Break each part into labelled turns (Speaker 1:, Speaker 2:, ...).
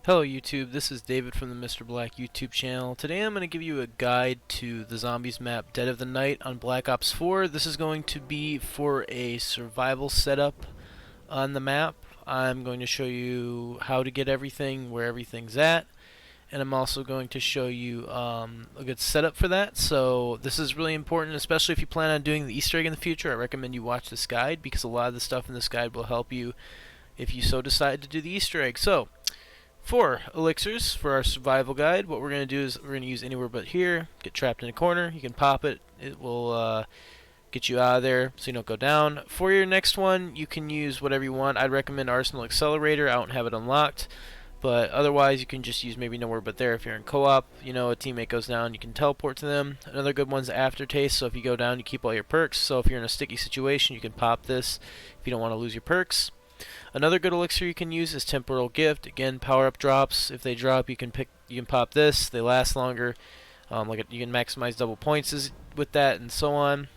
Speaker 1: Hello YouTube, this is David from the Mr. Black YouTube channel. Today I'm going to give you a guide to the zombies map Dead of the Night on Black Ops 4. This is going to be for a survival setup on the map. I'm going to show you how to get everything, where everything's at, and I'm also going to show you a good setup for that. So this is really important, especially if you plan on doing the Easter egg in the future. I recommend you watch this guide because a lot of the stuff in this guide will help you if you so decide to do the Easter egg. So for elixirs, for our survival guide, what we're going to do is we're going to use anywhere but here. Get trapped in a corner, you can pop it, it will get you out of there so you don't go down. For your next one, you can use whatever you want. I'd recommend Arsenal Accelerator. I don't have it unlocked, but otherwise you can just use maybe nowhere but there. If you're in co-op, you know, a teammate goes down, you can teleport to them. Another good one's Aftertaste, so if you go down, you keep all your perks. So if you're in a sticky situation, you can pop this if you don't want to lose your perks. Another good elixir you can use is Temporal Gift. Again, power-up drops. If they drop, you can pop this. They last longer. You can maximize double points with that, and so on.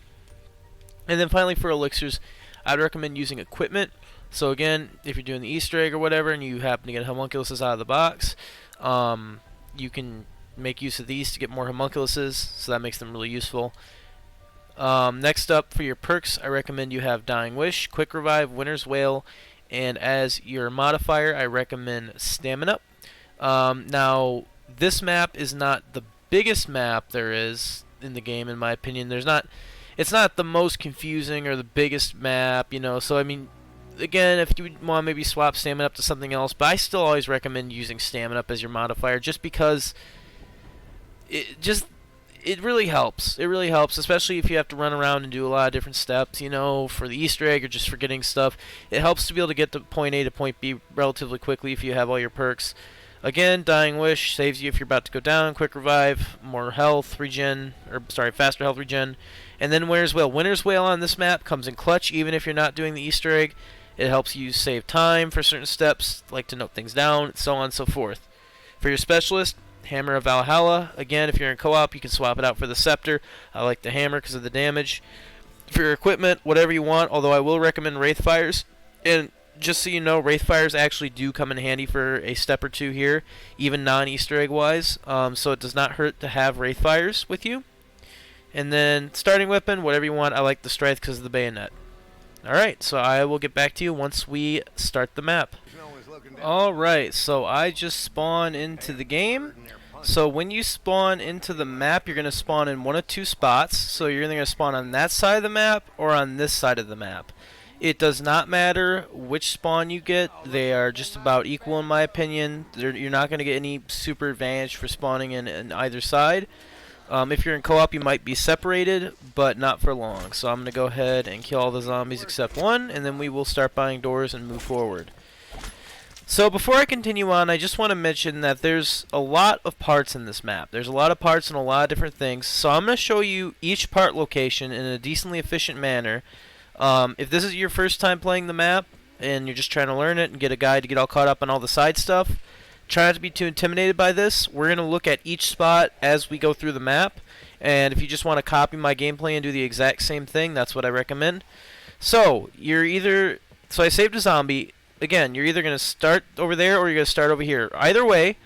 Speaker 1: And then finally, for elixirs, I'd recommend using equipment. So again, if you're doing the Easter egg or whatever, and you happen to get homunculuses out of the box, you can make use of these to get more homunculuses. So that makes them really useful. Next up, for your perks, I recommend you have Dying Wish, Quick Revive, Winter's Wail, and as your modifier, I recommend Stamina. Now, this map is not the biggest map there is in the game, in my opinion. It's not the most confusing or the biggest map, you know. So I mean, again, if you want to maybe swap Stamina up to something else, but I still always recommend using Stamina up as your modifier, just because it really helps. It really helps, especially if you have to run around and do a lot of different steps, you know, for the Easter egg or just for getting stuff. It helps to be able to get to point A to point B relatively quickly if you have all your perks. Again, Dying Wish saves you if you're about to go down. Quick Revive, more health regen, faster health regen. And then Winter's Wail. Winter's Wail on this map comes in clutch even if you're not doing the Easter egg. It helps you save time for certain steps, like to note things down, so on and so forth. For your specialist, Hammer of Valhalla. Again, if you're in co-op, you can swap it out for the Scepter. I like the Hammer because of the damage. For your equipment, whatever you want, although I will recommend Wraithfires. And just so you know, Wraithfires actually do come in handy for a step or two here, even non-Easter egg wise. So it does not hurt to have Wraithfires with you. And then starting weapon, whatever you want. I like the Strength because of the bayonet. Alright, so I will get back to you once we start the map. Alright, so I just spawned into the game. So when you spawn into the map, you're going to spawn in one of two spots. So you're either going to spawn on that side of the map or on this side of the map. It does not matter which spawn you get. They are just about equal in my opinion. You're not going to get any super advantage for spawning in either side. If you're in co-op, you might be separated, but not for long. So I'm going to go ahead and kill all the zombies except one, and then we will start buying doors and move forward. So before I continue on, I just want to mention that there's a lot of parts in this map. There's a lot of parts and a lot of different things. So I'm going to show you each part location in a decently efficient manner. If this is your first time playing the map and you're just trying to learn it and get a guide to get all caught up on all the side stuff, try not to be too intimidated by this. We're going to look at each spot as we go through the map. And if you just want to copy my gameplay and do the exact same thing, that's what I recommend. So I saved a zombie. Again, you're either going to start over there or you're going to start over here. Either way,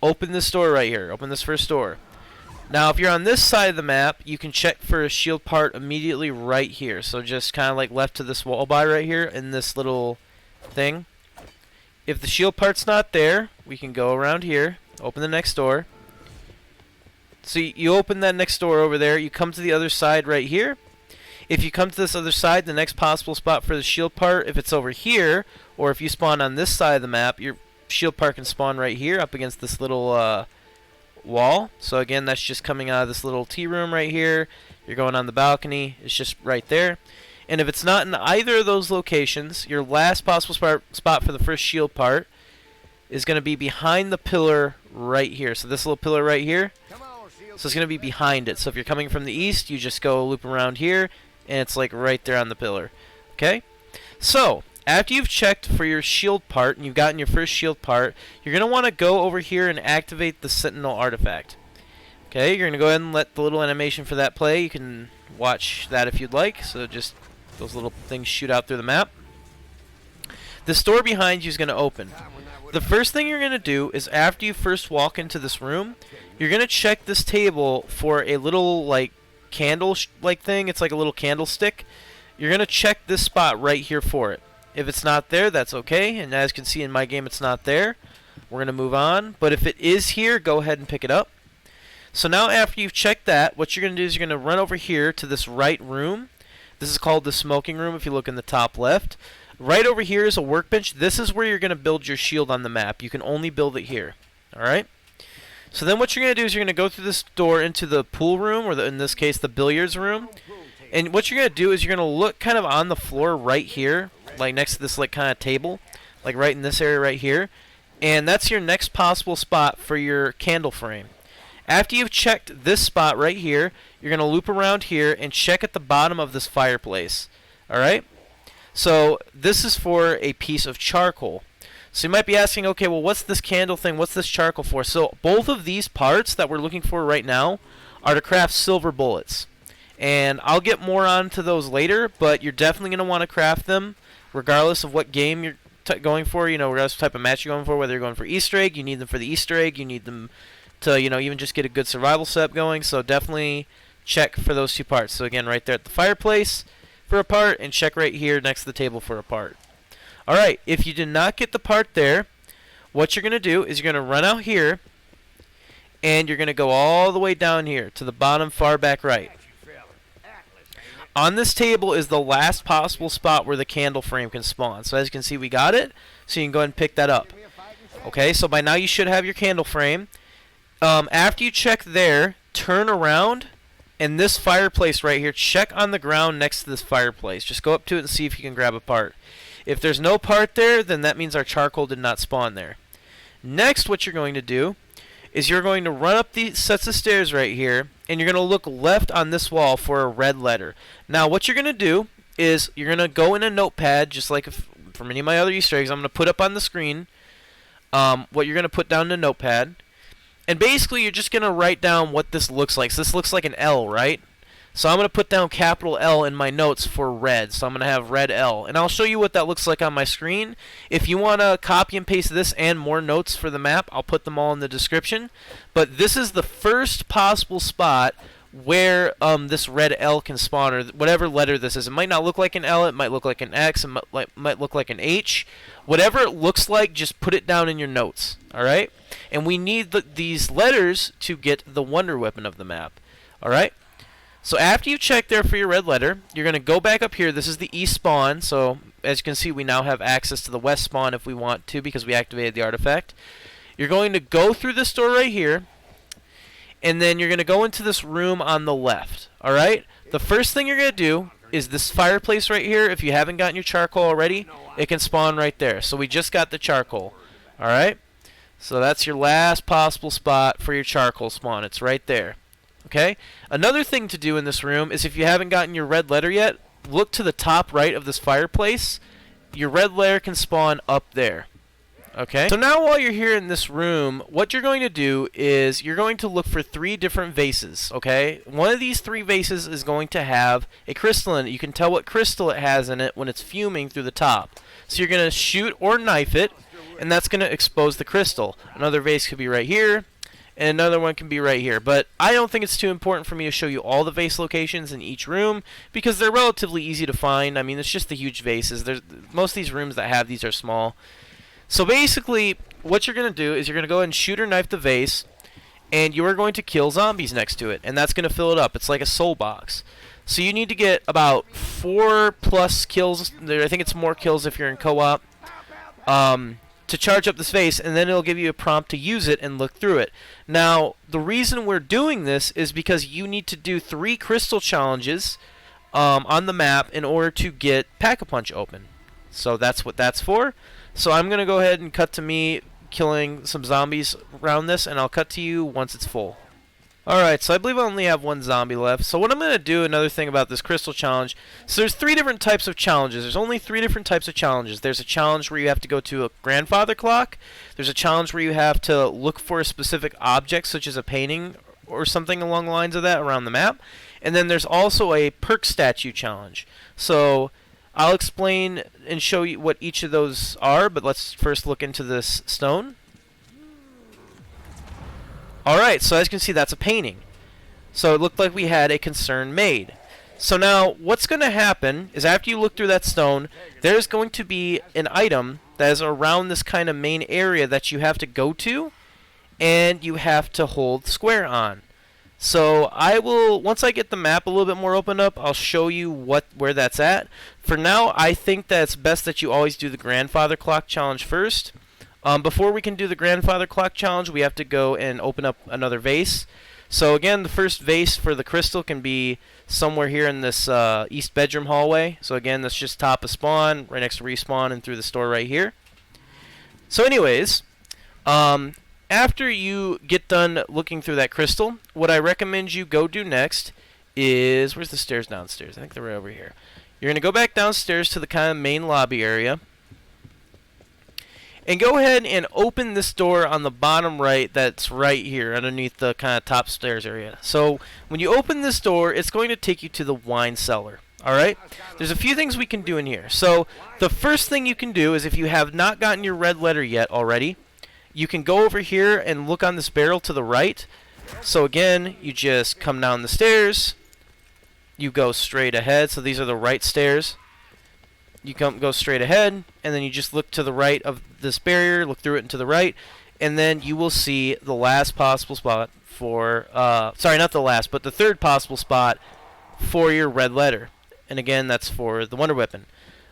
Speaker 1: open this door right here. Open this first door. Now, if you're on this side of the map, you can check for a shield part immediately right here. So just kind of like left to this wall by right here in this little thing. If the shield part's not there, we can go around here, open the next door. So you open that next door over there. You come to the other side right here. If you come to this other side, the next possible spot for the shield part, if it's over here, or if you spawn on this side of the map, your shield part can spawn right here up against this little wall. So again, that's just coming out of this little tea room right here. You're going on the balcony. It's just right there. And if it's not in either of those locations, your last possible spot for the first shield part is going to be behind the pillar right here. So this little pillar right here. So it's going to be behind it. So if you're coming from the east, you just go loop around here, and it's like right there on the pillar. Okay? So after you've checked for your shield part, and you've gotten your first shield part, you're going to want to go over here and activate the Sentinel artifact. Okay? You're going to go ahead and let the little animation for that play. You can watch that if you'd like. So just those little things shoot out through the map. This door behind you is going to open. The first thing you're going to do is after you first walk into this room, you're going to check this table for a little like candle like thing. It's like a little candlestick. You're going to check this spot right here for it. If it's not there, that's okay. And as you can see in my game, it's not there. We're going to move on. But if it is here, go ahead and pick it up. So now after you've checked that, what you're going to do is you're going to run over here to this right room. This is called the smoking room if you look in the top left. Right over here is a workbench. This is where you're going to build your shield on the map. You can only build it here. Alright? So then what you're going to do is you're going to go through this door into the pool room, or in this case the billiards room. And what you're going to do is you're going to look kind of on the floor right here, like next to this like kind of table, like right in this area right here. And that's your next possible spot for your candle frame. After you've checked this spot right here, you're going to loop around here and check at the bottom of this fireplace. Alright? So this is for a piece of charcoal. So you might be asking, okay, well, what's this candle thing? What's this charcoal for? So both of these parts that we're looking for right now are to craft silver bullets. And I'll get more onto those later, but you're definitely going to want to craft them regardless of what game you're going for, you know, regardless of what type of match you're going for, whether you're going for Easter egg, you need them for the Easter egg, you need them to, you know, even just get a good survival setup going. So definitely check for those two parts. So again, right there at the fireplace for a part, and check right here next to the table for a part. Alright, if you did not get the part there, what you're going to do is you're going to run out here, and you're going to go all the way down here to the bottom far back right. On this table is the last possible spot where the candle frame can spawn. So as you can see, we got it, so you can go ahead and pick that up. Okay, so by now you should have your candle frame. After you check there, turn around, and this fireplace right here, check on the ground next to this fireplace. Just go up to it and see if you can grab a part. If there's no part there, then that means our charcoal did not spawn there. Next, what you're going to do is you're going to run up these sets of stairs right here, and you're going to look left on this wall for a red letter. Now, what you're going to do is you're going to go in a notepad, just like for many of my other Easter eggs. I'm going to put up on the screen what you're going to put down in a notepad. And basically, you're just going to write down what this looks like. So this looks like an L, right? So I'm going to put down capital L in my notes for red. So I'm going to have red L. And I'll show you what that looks like on my screen. If you want to copy and paste this and more notes for the map, I'll put them all in the description. But this is the first possible spot where this red L can spawn, or whatever letter this is. It might not look like an L. It might look like an X. It might look like an H. Whatever it looks like, just put it down in your notes. Alright? And we need these letters to get the wonder weapon of the map. Alright? So after you check there for your red letter, you're going to go back up here. This is the east spawn. So as you can see, we now have access to the west spawn if we want to, because we activated the artifact. You're going to go through this door right here, and then you're going to go into this room on the left. Alright? The first thing you're going to do is this fireplace right here. If you haven't gotten your charcoal already, it can spawn right there. So we just got the charcoal. Alright? So that's your last possible spot for your charcoal spawn. It's right there. Okay? Another thing to do in this room is, if you haven't gotten your red letter yet, look to the top right of this fireplace. Your red letter can spawn up there. Okay? So now while you're here in this room, what you're going to do is you're going to look for 3 different vases. Okay? One of these 3 vases is going to have a crystal in it. You can tell what crystal it has in it when it's fuming through the top. So you're going to shoot or knife it, and that's going to expose the crystal. Another vase could be right here, and another one can be right here. But I don't think it's too important for me to show you all the vase locations in each room, because they're relatively easy to find. I mean, it's just the huge vases. Most of these rooms that have these are small. So basically, what you're going to do is you're going to go ahead and shoot or knife the vase, and you are going to kill zombies next to it, and that's going to fill it up. It's like a soul box. So you need to get about 4+ kills. I think it's more kills if you're in co-op. To charge up this vase, and then it'll give you a prompt to use it and look through it. Now, the reason we're doing this is because you need to do 3 crystal challenges on the map in order to get Pack-a-Punch open. So that's what that's for. So I'm going to go ahead and cut to me killing some zombies around this, and I'll cut to you once it's full. Alright, so I believe I only have 1 zombie left. So what I'm going to do, another thing about this crystal challenge, so there's 3 different types of challenges. There's only 3 different types of challenges. There's a challenge where you have to go to a grandfather clock. There's a challenge where you have to look for a specific object, such as a painting or something along the lines of that around the map. And then there's also a perk statue challenge. So I'll explain and show you what each of those are, but let's first look into this stone. Alright, so as you can see, that's a painting. So it looked like we had a concern made. So now, what's going to happen is after you look through that stone, there's going to be an item that is around this kind of main area that you have to go to, and you have to hold square on. So I will, once I get the map a little bit more opened up, I'll show you where that's at. For now, I think that it's best that you always do the grandfather clock challenge first. Before we can do the grandfather clock challenge, we have to go and open up another vase. So again, the first vase for the crystal can be somewhere here in this east bedroom hallway. So again, that's just top of spawn, right next to respawn, and through the store right here. So anyways, after you get done looking through that crystal, what I recommend you go do next is, where's the stairs downstairs? I think they're right over here. You're going to go back downstairs to the kind of main lobby area. And go ahead and open this door on the bottom right that's right here underneath the kind of top stairs area. So when you open this door, it's going to take you to the wine cellar. Alright? There's a few things we can do in here. So the first thing you can do is if you have not gotten your red letter yet already, you can go over here and look on this barrel to the right. So again, you just come down the stairs. You go straight ahead. So these are the right stairs. You go straight ahead, and then you just look to the right of this barrier, look through it and to the right, and then you will see the last possible spot for, sorry, not the last, but the third possible spot for your red letter. And again, that's for the Wonder Weapon.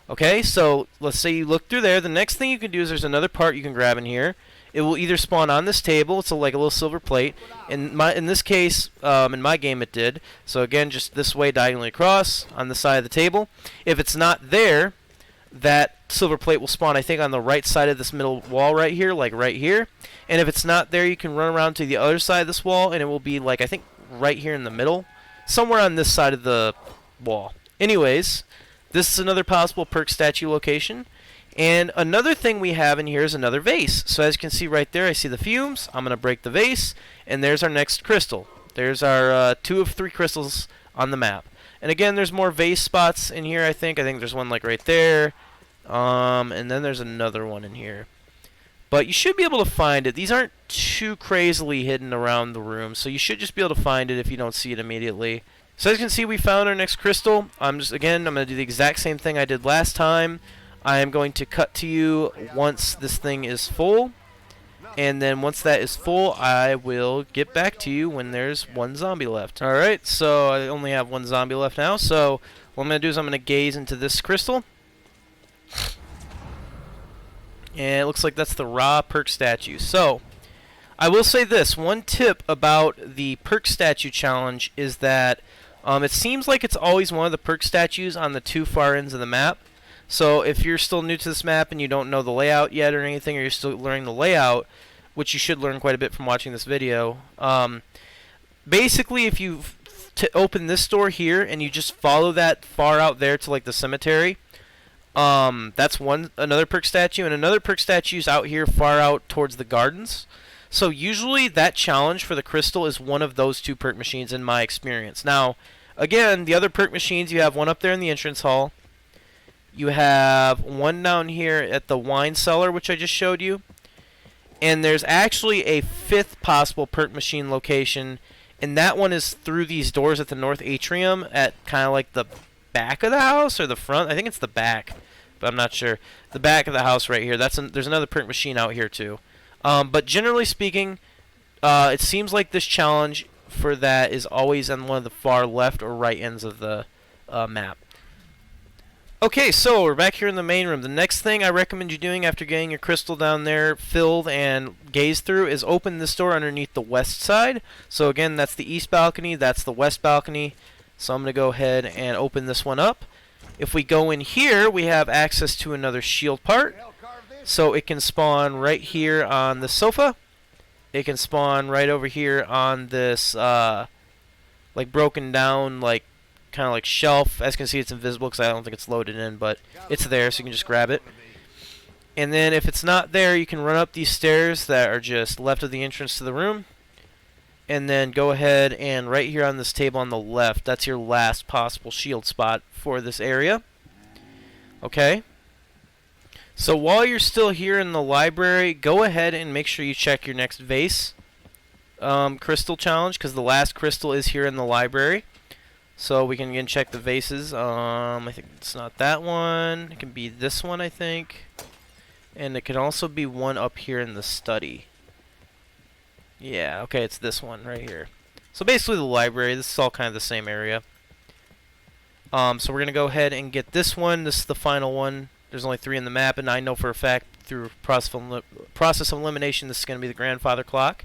Speaker 1: Okay, so let's say you look through there. The next thing you can do is there's another part you can grab in here. It will either spawn on this table. It's like a little silver plate. In this case, in my game, it did. So again, just this way diagonally across on the side of the table. If it's not there, that silver plate will spawn, I think, on the right side of this middle wall right here, like right here. And if it's not there, you can run around to the other side of this wall, and it will be, like, I think, right here in the middle. Somewhere on this side of the wall. Anyways, this is another possible perk statue location. And another thing we have in here is another vase. So as you can see right there, I see the fumes. I'm going to break the vase, and there's our next crystal. There's our 2 of 3 crystals on the map. And again, there's more vase spots in here, I think. I think there's one like right there. And then there's another one in here. But you should be able to find it. These aren't too crazily hidden around the room, so you should just be able to find it if you don't see it immediately. So as you can see, we found our next crystal. I'm going to do the exact same thing I did last time. I am going to cut to you once this thing is full. And then once that is full, I will get back to you when there's one zombie left. Alright, so I only have one zombie left now. So what I'm going to do is I'm going to gaze into this crystal. And it looks like that's the raw perk statue. So I will say this. One tip about the perk statue challenge is that it seems like it's always one of the perk statues on the 2 far ends of the map. So if you're still new to this map and you don't know the layout yet or anything, or you're still learning the layout, which you should learn quite a bit from watching this video, basically if you open this door here and you just follow that far out there to like the cemetery, that's another perk statue, and another perk statue is out here far out towards the gardens. So usually that challenge for the crystal is one of those 2 perk machines in my experience. Now, again, the other perk machines, you have one up there in the entrance hall. You have one down here at the wine cellar, which I just showed you. And there's actually a 5th possible perk machine location, and that one is through these doors at the north atrium at kind of like the back of the house or the front. I think it's the back, but I'm not sure. The back of the house right here. There's another perk machine out here too. But generally speaking, it seems like this challenge for that is always on one of the far left or right ends of the map. Okay, so we're back here in the main room. The next thing I recommend you doing after getting your crystal down there filled and gazed through is open this door underneath the west side. So again, that's the east balcony, that's the west balcony. So I'm going to go ahead and open this one up. If we go in here, we have access to another shield part. So it can spawn right here on the sofa. It can spawn right over here on this like broken down like kind of like shelf. As you can see, it's invisible because I don't think it's loaded in, but it's there, so you can just grab it. And then if it's not there, you can run up these stairs that are just left of the entrance to the room, and then go ahead and right here on this table on the left, that's your last possible shield spot for this area. Okay? So while you're still here in the library, go ahead and make sure you check your next vase crystal challenge, because the last crystal is here in the library. So we can again check the vases. I think it's not that one. It can be this one, I think. And it can also be one up here in the study. Yeah, okay, it's this one right here. So basically the library, this is all kind of the same area. So we're going to go ahead and get this one. This is the final one. There's only 3 in the map, and I know for a fact through process of elimination this is going to be the grandfather clock.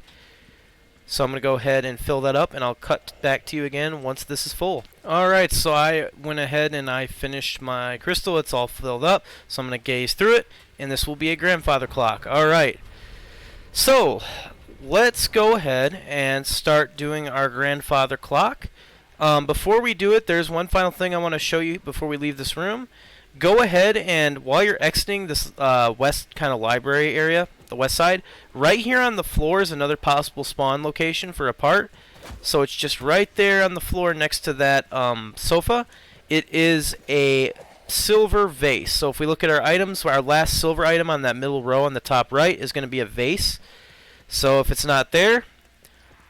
Speaker 1: So I'm going to go ahead and fill that up, and I'll cut back to you again once this is full. Alright, so I went ahead and I finished my crystal. It's all filled up, so I'm going to gaze through it, and this will be a grandfather clock. Alright, so let's go ahead and start doing our grandfather clock. Before we do it, there's one final thing I want to show you before we leave this room. Go ahead and while you're exiting this west kind of library area, the west side, right here on the floor is another possible spawn location for a part. So it's just right there on the floor next to that sofa. It is a silver vase. So if we look at our items, our last silver item on that middle row on the top right is going to be a vase. So if it's not there,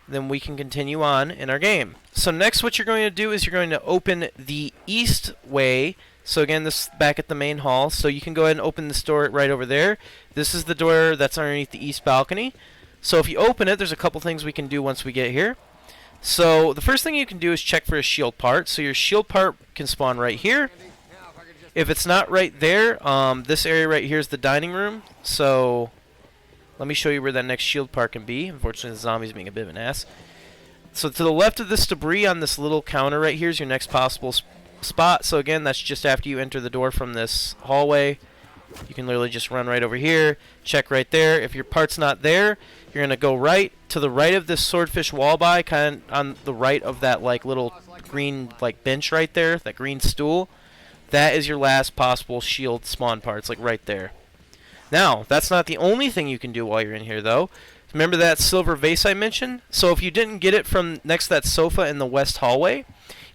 Speaker 1: then we can continue on in our game. So next what you're going to do is you're going to open the east way. So again, this is back at the main hall. So you can go ahead and open this door right over there. This is the door that's underneath the east balcony. So if you open it, there's a couple things we can do once we get here. So the first thing you can do is check for a shield part. So your shield part can spawn right here. If it's not right there, this area right here is the dining room. So let me show you where that next shield part can be. Unfortunately, the zombie's being a bit of an ass. So to the left of this debris on this little counter right here is your next possible spot. So again, that's just after you enter the door from this hallway. You can literally just run right over here, check right there. If your part's not there, you're going to go right to the right of this swordfish wallby, kind of on the right of that like little green like bench right there, that green stool. That is your last possible shield spawn parts, like right there. Now, that's not the only thing you can do while you're in here, though. Remember that silver vase I mentioned? So if you didn't get it from next to that sofa in the west hallway,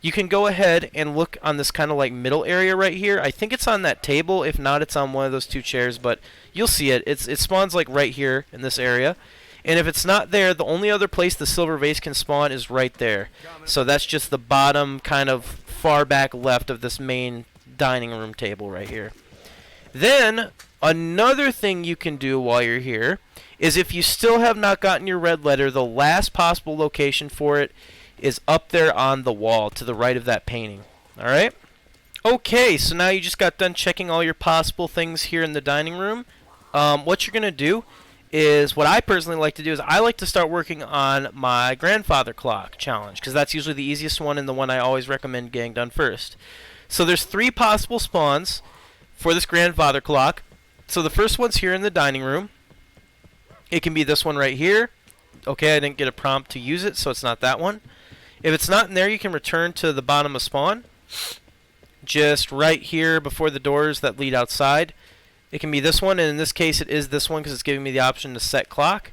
Speaker 1: you can go ahead and look on this kind of like middle area right here. I think it's on that table. If not, it's on one of those 2 chairs, but you'll see it. It spawns like right here in this area. And if it's not there, the only other place the silver vase can spawn is right there. So that's just the bottom kind of far back left of this main dining room table right here. Then another thing you can do while you're here is if you still have not gotten your red letter, the last possible location for it is up there on the wall to the right of that painting. Alright? Okay, so now you just got done checking all your possible things here in the dining room. What you're going to do is, what I personally like to do is I like to start working on my grandfather clock challenge, because that's usually the easiest one and the one I always recommend getting done first. So there's 3 possible spawns for this grandfather clock. So the first one's here in the dining room. It can be this one right here. Okay, I didn't get a prompt to use it, so it's not that one. If it's not in there, you can return to the bottom of spawn. Just right here before the doors that lead outside. It can be this one, and in this case it is this one because it's giving me the option to set clock.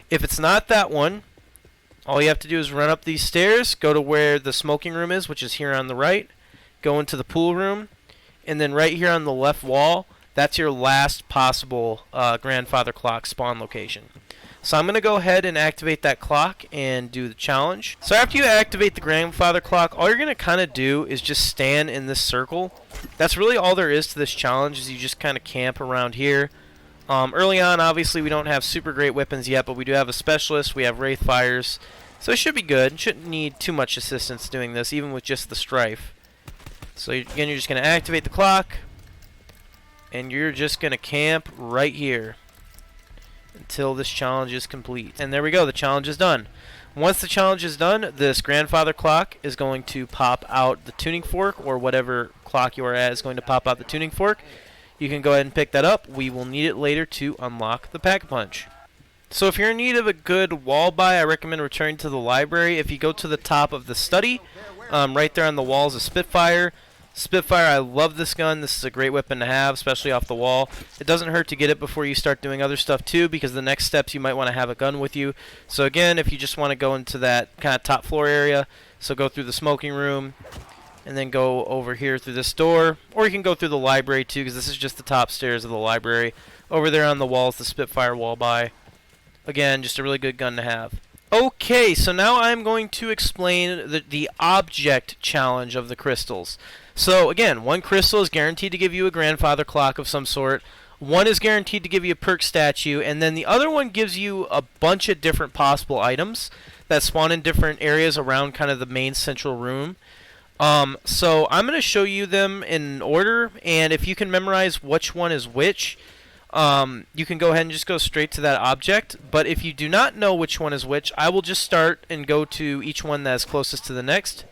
Speaker 1: If it's not that one, all you have to do is run up these stairs, go to where the smoking room is, which is here on the right, go into the pool room, and then right here on the left wall, that's your last possible grandfather clock spawn location. So I'm going to go ahead and activate that clock and do the challenge. So after you activate the grandfather clock, all you're going to kind of do is just stand in this circle. That's really all there is to this challenge, is you just kind of camp around here. Early on, obviously, we don't have super great weapons yet, but we do have a specialist. We have Wraith Fires. So it should be good. Shouldn't need too much assistance doing this, even with just the Strife. So again, you're just going to activate the clock, and you're just going to camp right here until this challenge is complete. And there we go, the challenge is done. Once the challenge is done, this grandfather clock is going to pop out the tuning fork, or whatever clock you are at is going to pop out the tuning fork. You can go ahead and pick that up. We will need it later to unlock the Pack-a-Punch. So if you're in need of a good wall buy, I recommend returning to the library. If you go to the top of the study, right there on the wall is a Spitfire. Spitfire, I love this gun. This is a great weapon to have, especially off the wall. It doesn't hurt to get it before you start doing other stuff too, because the next steps you might want to have a gun with you. So again, if you just want to go into that kind of top floor area, so go through the smoking room, and then go over here through this door, or you can go through the library too, because this is just the top stairs of the library. Over there on the wall is the Spitfire wall by. Again, just a really good gun to have. Okay, so now I'm going to explain the object challenge of the crystals. So again, one crystal is guaranteed to give you a grandfather clock of some sort. One is guaranteed to give you a perk statue, and then the other one gives you a bunch of different possible items that spawn in different areas around kind of the main central room. So I'm going to show you them in order, and if you can memorize which one is which, you can go ahead and just go straight to that object. But if you do not know which one is which, I will just start and go to each one that is closest to the next.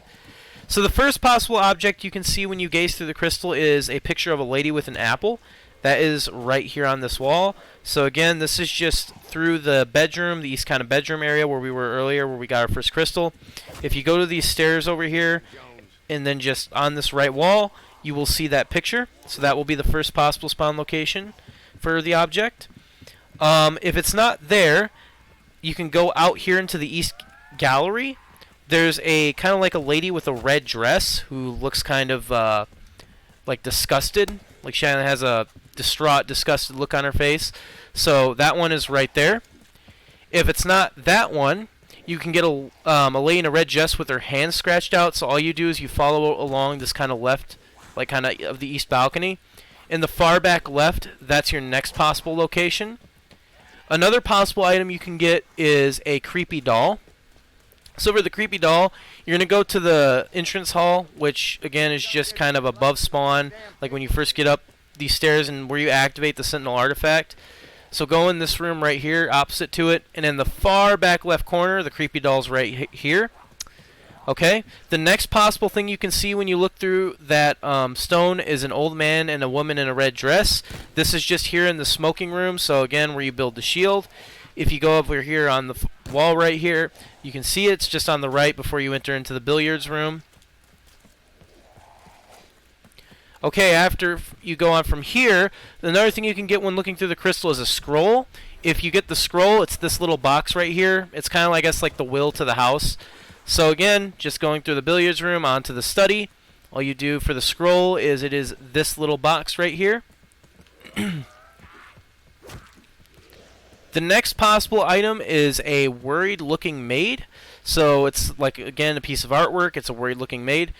Speaker 1: So the first possible object you can see when you gaze through the crystal is a picture of a lady with an apple. That is right here on this wall. So again, this is just through the bedroom, the east kind of bedroom area where we were earlier, where we got our first crystal. If you go to these stairs over here, and then just on this right wall, you will see that picture. So that will be the first possible spawn location for the object. If it's not there, you can go out here into the east gallery. There's a kind of like a lady with a red dress who looks kind of like disgusted. Like she has a distraught, disgusted look on her face. So that one is right there. If it's not that one, you can get a lady in a red dress with her hands scratched out. So all you do is you follow along this kind of left, like kind of the east balcony. In the far back left, that's your next possible location. Another possible item you can get is a creepy doll. So for the creepy doll, you're going to go to the entrance hall, which again is just kind of above spawn, like when you first get up these stairs and where you activate the Sentinel artifact. So go in this room right here, opposite to it, and in the far back left corner, the creepy doll's right here. Okay, the next possible thing you can see when you look through that stone is an old man and a woman in a red dress. This is just here in the smoking room, so again, where you build the shield. If you go over here on the wall right here, you can see it's just on the right before you enter into the billiards room. Okay, after you go on from here, another thing you can get when looking through the crystal is a scroll. If you get the scroll, it's this little box right here. It's kind of, I guess, like the will to the house. So again, just going through the billiards room onto the study. All you do for the scroll is it is this little box right here. The next possible item is a worried looking maid. So it's like, again, a piece of artwork. It's a worried looking maid.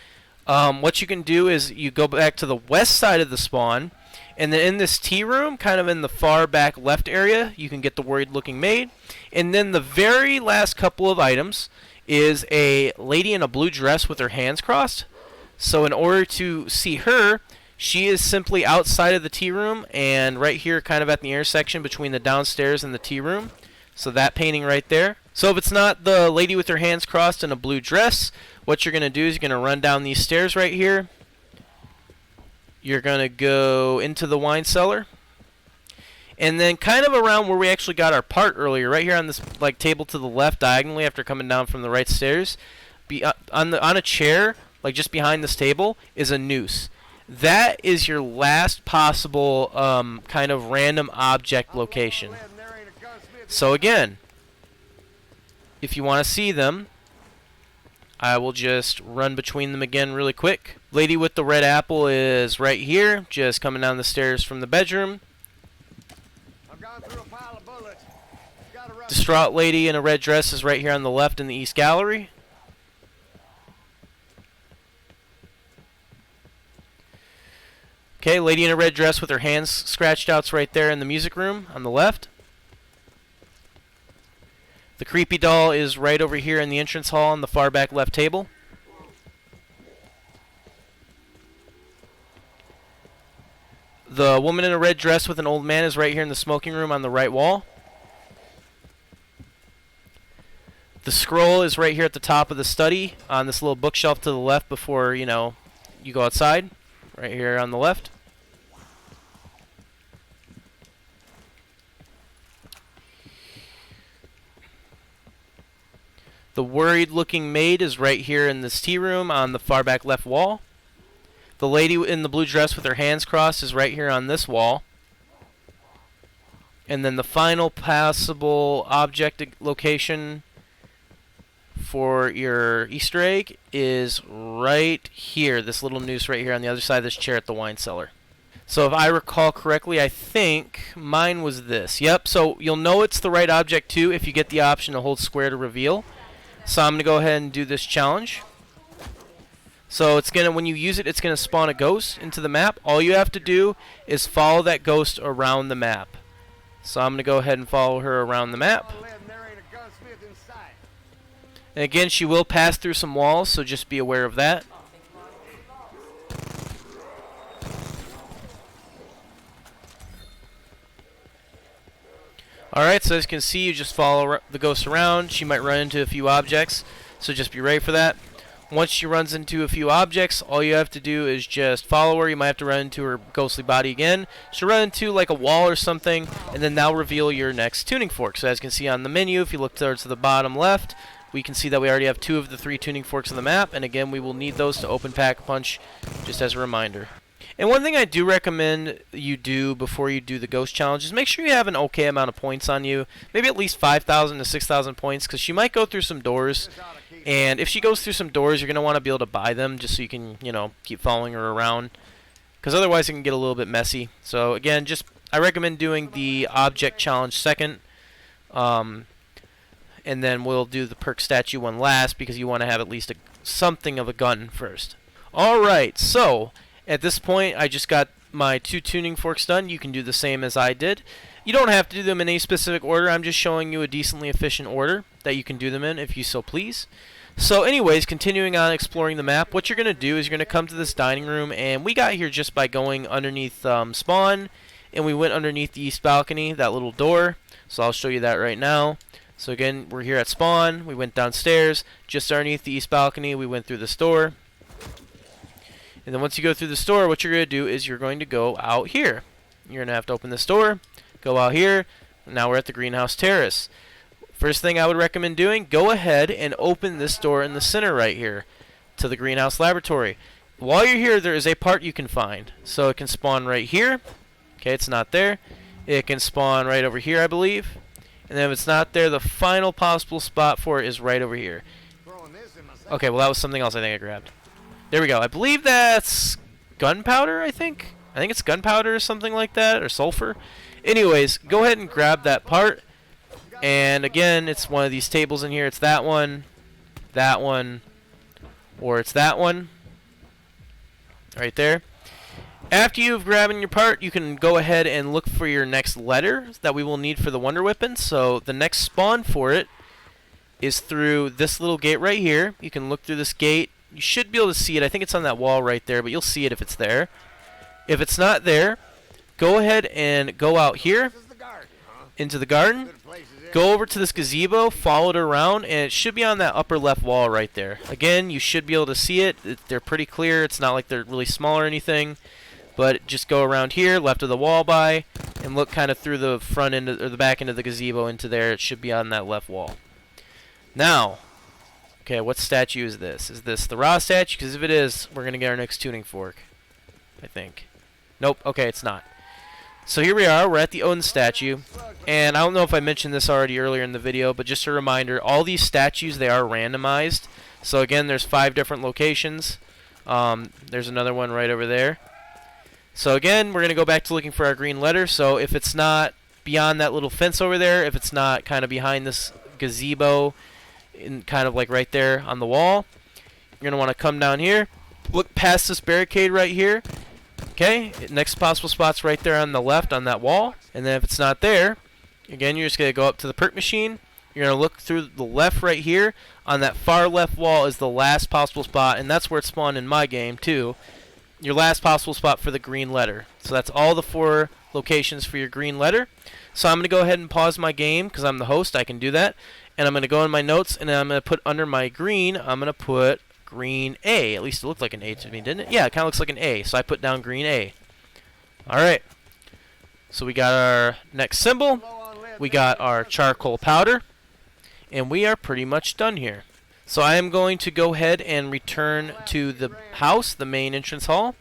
Speaker 1: What you can do is you go back to the west side of the spawn, and then in this tea room, kind of in the far back left area, you can get the worried looking maid. And then the very last couple of items is a lady in a blue dress with her hands crossed. So in order to see her, she is simply outside of the tea room and right here kind of at the intersection between the downstairs and the tea room. So that painting right there. So if it's not the lady with her hands crossed in a blue dress, what you're going to do is you're going to run down these stairs right here. You're going to go into the wine cellar. And then kind of around where we actually got our part earlier, right here on this like table to the left diagonally after coming down from the right stairs, on a chair, like just behind this table, is a noose. That is your last possible kind of random object location. So again, if you want to see them, I will just run between them again really quick. Lady with the red apple is right here, just coming down the stairs from the bedroom. Distraught lady in a red dress is right here on the left in the east gallery. Okay, lady in a red dress with her hands scratched out's right there in the music room on the left. The creepy doll is right over here in the entrance hall on the far back left table. The woman in a red dress with an old man is right here in the smoking room on the right wall. The scroll is right here at the top of the study on this little bookshelf to the left before, you go outside. Right here on the left. The worried looking maid is right here in this tea room on the far back left wall. The lady in the blue dress with her hands crossed is right here on this wall. And then the final possible object location for your Easter egg is right here, this little noose right here on the other side of this chair at the wine cellar. So if I recall correctly, I think mine was this. Yep, so you'll know it's the right object too if you get the option to hold square to reveal. So I'm going to go ahead and do this challenge. So it's gonna, when you use it, it's going to spawn a ghost into the map. All you have to do is follow that ghost around the map. So I'm going to go ahead and follow her around the map. And again, she will pass through some walls, so just be aware of that. Alright, so as you can see, you just follow the ghost around. She might run into a few objects, so just be ready for that. Once she runs into a few objects, all you have to do is just follow her. You might have to run into her ghostly body again. She'll run into like a wall or something, and then that'll reveal your next tuning fork. So as you can see on the menu, if you look towards the bottom left, we can see that we already have 2 of the 3 tuning forks on the map, and again, we will need those to open Pack-a-Punch, just as a reminder. And one thing I do recommend you do before you do the ghost challenge is make sure you have an okay amount of points on you, maybe at least 5,000 to 6,000 points, because she might go through some doors. And if she goes through some doors, you're going to want to be able to buy them just so you can, you know, keep following her around. Because otherwise it can get a little bit messy. So again, just I recommend doing the object challenge second. And then we'll do the perk statue one last because you want to have at least something of a gun first. Alright, so at this point I just got my 2 tuning forks done. You can do the same as I did. You don't have to do them in any specific order. I'm just showing you a decently efficient order that you can do them in if you so please. So anyways, continuing on exploring the map, what you're going to do is you're going to come to this dining room, and we got here just by going underneath spawn, and we went underneath the east balcony, that little door. So I'll show you that right now. So again, we're here at spawn, we went downstairs, just underneath the east balcony, we went through this door. And then once you go through this door, what you're going to do is you're going to go out here. You're going to have to open this door, go out here, now we're at the greenhouse terrace. First thing I would recommend doing, go ahead and open this door in the center right here to the greenhouse laboratory. While you're here, there is a part you can find. So it can spawn right here. Okay, it's not there. It can spawn right over here, I believe. And then if it's not there, the final possible spot for it is right over here. Okay, well that was something else I think I grabbed. There we go. I believe that's gunpowder, I think. I think it's gunpowder or something like that, or sulfur. Anyways, go ahead and grab that part. And again, it's one of these tables in here. It's that one, or it's that one. Right there. After you've grabbed your part, you can go ahead and look for your next letter that we will need for the Wonder Weapon. So the next spawn for it is through this little gate right here. You can look through this gate. You should be able to see it. I think it's on that wall right there, but you'll see it if it's there. If it's not there, go ahead and go out here into the garden. Go over to this gazebo, follow it around, and it should be on that upper left wall right there. Again, you should be able to see it. They're pretty clear. It's not like they're really small or anything. But just go around here, left of the wall by, and look kind of through the front end or the back end of the gazebo into there. It should be on that left wall. Now, okay, what statue is this? Is this the raw statue? Because if it is, we're going to get our next tuning fork, I think. Nope, okay, it's not. So here we are, we're at the Odin statue, and I don't know if I mentioned this already earlier in the video, but just a reminder, all these statues, they are randomized. So again, there's 5 different locations. There's another one right over there. So again, we're going to go back to looking for our green letter. So if it's not beyond that little fence over there, if it's not kind of behind this gazebo, kind of like right there on the wall, you're going to want to come down here, look past this barricade right here. Okay, next possible spot's right there on the left on that wall. And then if it's not there, again, you're just going to go up to the perk machine. You're going to look through the left right here. On that far left wall is the last possible spot, and that's where it spawned in my game too. Your last possible spot for the green letter. So that's all the 4 locations for your green letter. So I'm going to go ahead and pause my game because I'm the host. I can do that. And I'm going to go in my notes, and I'm going to put under my green, I'm going to put green A. At least it looked like an A to me, didn't it? Yeah, it kind of looks like an A. So I put down green A. Alright. So we got our next symbol. We got our charcoal powder. And we are pretty much done here. So I am going to go ahead and return to the house, the main entrance hall.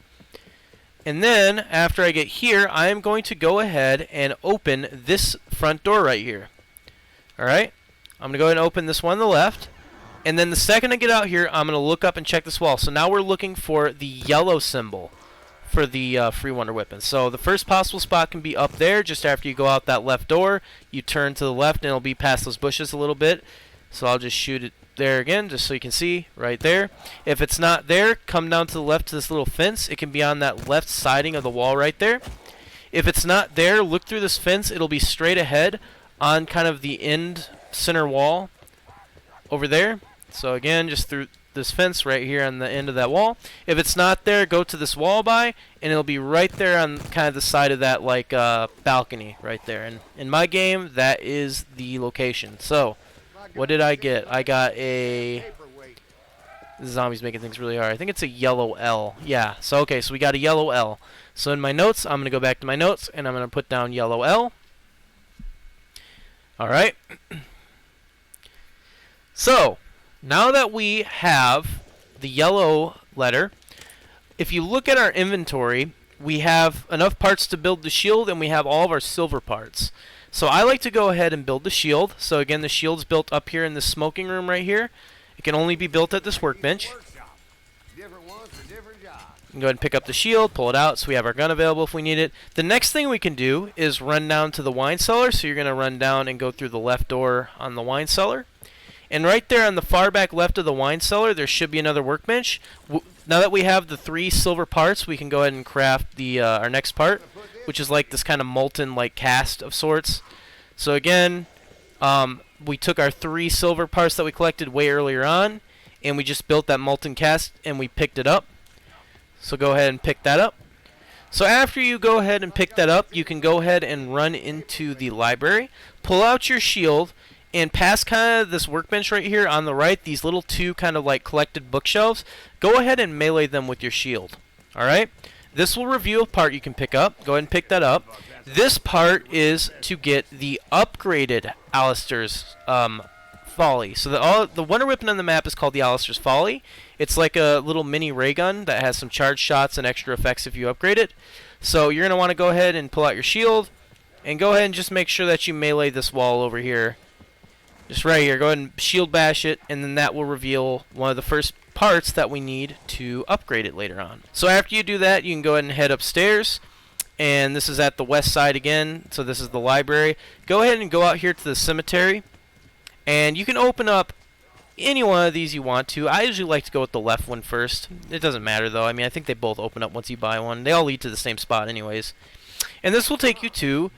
Speaker 1: And then, after I get here, I am going to go ahead and open this front door right here. Alright? I'm going to go ahead and open this one on the left. And then the second I get out here, I'm going to look up and check this wall. So now we're looking for the yellow symbol for the free wonder weapon. So the first possible spot can be up there, just after you go out that left door. You turn to the left, and it'll be past those bushes a little bit. So I'll just shoot it there again, just so you can see, right there. If it's not there, come down to the left to this little fence. It can be on that left siding of the wall right there. If it's not there, look through this fence. It'll be straight ahead on kind of the end center wall over there. So again, just through this fence right here on the end of that wall. If it's not there, go to this wall by, and it'll be right there on kind of the side of that like balcony right there. And in my game, that is the location. So what did I get? I got a... The zombie's making things really hard. I think it's a yellow L. Yeah, so okay, so we got a yellow L. So in my notes, I'm going to go back to my notes, and I'm going to put down yellow L. Alright. So, now that we have the yellow letter, if you look at our inventory, we have enough parts to build the shield, and we have all of our silver parts. So I like to go ahead and build the shield. So again, the shield's built up here in this smoking room right here. It can only be built at this workbench. You can go ahead and pick up the shield, pull it out, so we have our gun available if we need it. The next thing we can do is run down to the wine cellar. So you're going to run down and go through the left door on the wine cellar. And right there on the far back left of the wine cellar, there should be another workbench. Now that we have the 3 silver parts, we can go ahead and craft the our next part, which is like this kind of molten like cast of sorts. So again, we took our 3 silver parts that we collected way earlier on, and we just built that molten cast, and we picked it up. So go ahead and pick that up. So after you go ahead and pick that up, you can go ahead and run into the library, pull out your shield, and past kind of this workbench right here on the right, these little 2 kind of like collected bookshelves, go ahead and melee them with your shield. Alright? This will reveal a part you can pick up. Go ahead and pick that up. This part is to get the upgraded Alistair's Folly. So the wonder weapon on the map is called the Alistair's Folly. It's like a little mini ray gun that has some charged shots and extra effects if you upgrade it. So you're going to want to go ahead and pull out your shield, and go ahead and just make sure that you melee this wall over here. Just right here. Go ahead and shield bash it, and then that will reveal one of the first parts that we need to upgrade it later on. So after you do that, you can go ahead and head upstairs. And this is at the west side again, so this is the library. Go ahead and go out here to the cemetery, and you can open up any one of these you want to. I usually like to go with the left one first. It doesn't matter though. I mean, I think they both open up once you buy one. They all lead to the same spot anyways. And this will take you to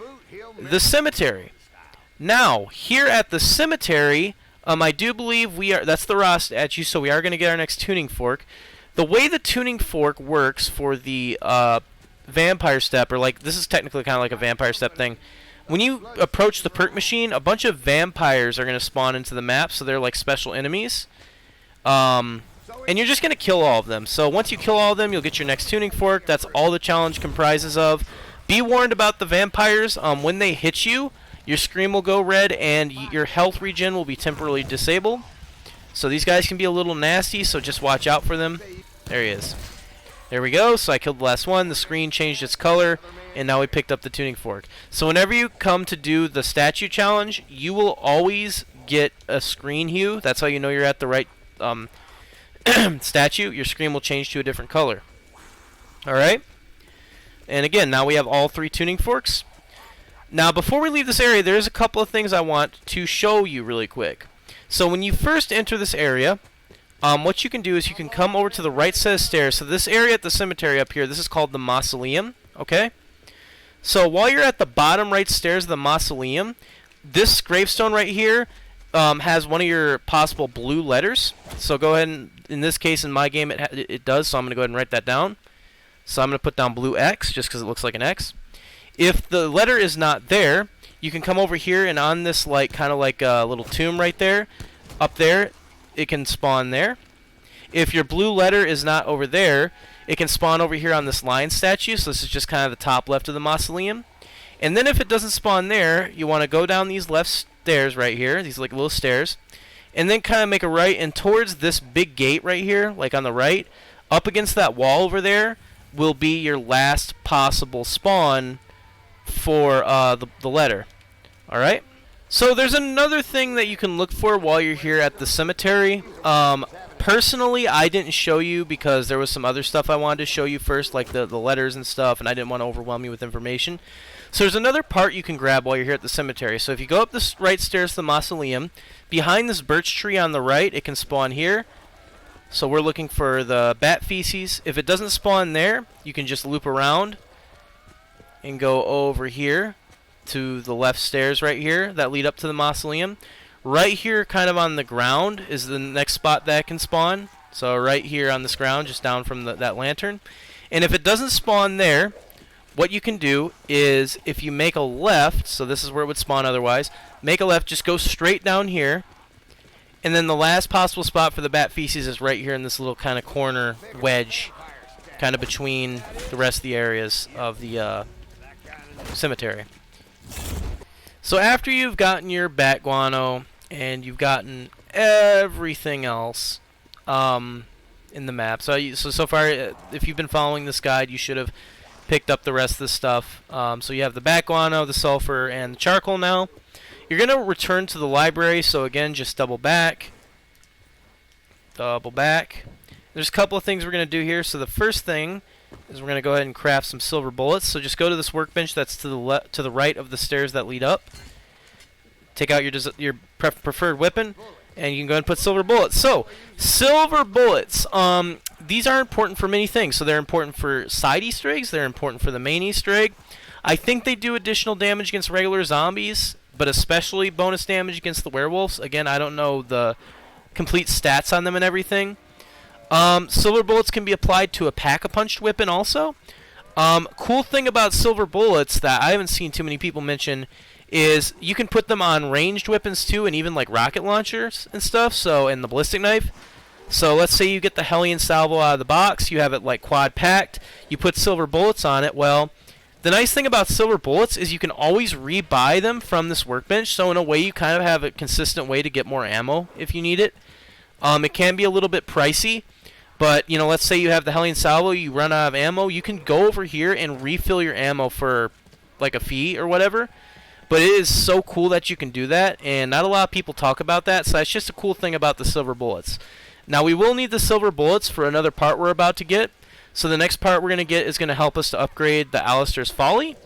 Speaker 1: the cemetery. Now, here at the cemetery, I do believe that's the Ra statue, so we are going to get our next tuning fork. The way the tuning fork works for the vampire step, or like this is technically kind of like a vampire step thing. When you approach the perk machine, a bunch of vampires are going to spawn into the map, so they're like special enemies. And you're just going to kill all of them. So once you kill all of them, you'll get your next tuning fork. That's all the challenge comprises of. Be warned about the vampires. When they hit you, your screen will go red, and your health regen will be temporarily disabled. So these guys can be a little nasty, so just watch out for them. There he is. There we go. So I killed the last one. The screen changed its color, and now we picked up the tuning fork. So whenever you come to do the statue challenge, you will always get a screen hue. That's how you know you're at the right statue. Your screen will change to a different color. Alright? And again, now we have all 3 tuning forks. Now, before we leave this area, there's a couple of things I want to show you really quick. So when you first enter this area, what you can do is you can come over to the right set of stairs. So this area at the cemetery up here, this is called the mausoleum. Okay? So while you're at the bottom right stairs of the mausoleum, this gravestone right here has one of your possible blue letters. So go ahead and, in this case, in my game, it does. So I'm going to go ahead and write that down. So I'm going to put down blue X just because it looks like an X. If the letter is not there, you can come over here, and on this like kind of like a little tomb right there, up there, it can spawn there. If your blue letter is not over there, it can spawn over here on this lion statue. So this is just kind of the top left of the mausoleum. And then if it doesn't spawn there, you want to go down these left stairs right here, these like little stairs, and then kind of make a right, and towards this big gate right here, like on the right, up against that wall over there, will be your last possible spawn for the letter. Alright? So there's another thing that you can look for while you're here at the cemetery. Personally, I didn't show you because there was some other stuff I wanted to show you first, like the letters and stuff, and I didn't want to overwhelm you with information. So there's another part you can grab while you're here at the cemetery. So if you go up the right stairs to the mausoleum, behind this birch tree on the right, it can spawn here. So we're looking for the bat feces. If it doesn't spawn there, you can just loop around and go over here to the left stairs right here that lead up to the mausoleum. Right here, kind of on the ground, is the next spot that can spawn. So right here on this ground, just down from that lantern. And if it doesn't spawn there, what you can do is, if you make a left, so this is where it would spawn otherwise, make a left, just go straight down here, and then the last possible spot for the bat feces is right here in this little kind of corner wedge, kind of between the rest of the areas of the cemetery. So after you've gotten your bat guano and you've gotten everything else in the map, so far if you've been following this guide, you should have picked up the rest of the stuff. So you have the bat guano, the sulfur, and the charcoal now. You're going to return to the library, so again, just double back. Double back. There's a couple of things we're going to do here. So the first thing is we're going to go ahead and craft some silver bullets. So just go to this workbench that's to the right of the stairs that lead up. Take out your preferred weapon, and you can go ahead and put silver bullets. So, silver bullets. These are important for many things. So they're important for side Easter eggs. They're important for the main Easter egg. I think they do additional damage against regular zombies, but especially bonus damage against the werewolves. Again, I don't know the complete stats on them and everything. Silver bullets can be applied to a pack-a-punch weapon also. Cool thing about silver bullets that I haven't seen too many people mention is you can put them on ranged weapons too, and even like rocket launchers and stuff, and the ballistic knife. So let's say you get the Hellion Salvo out of the box, you have it like quad packed, you put silver bullets on it. Well, the nice thing about silver bullets is you can always rebuy them from this workbench, so in a way you kind of have a consistent way to get more ammo if you need it. It can be a little bit pricey, but let's say you have the Hellion Salvo, you run out of ammo, you can go over here and refill your ammo for like a fee or whatever. But it is so cool that you can do that, and not a lot of people talk about that, so that's just a cool thing about the silver bullets. Now, we will need the silver bullets for another part we're about to get. So the next part we're going to get is going to help us to upgrade the Alistair's Folly.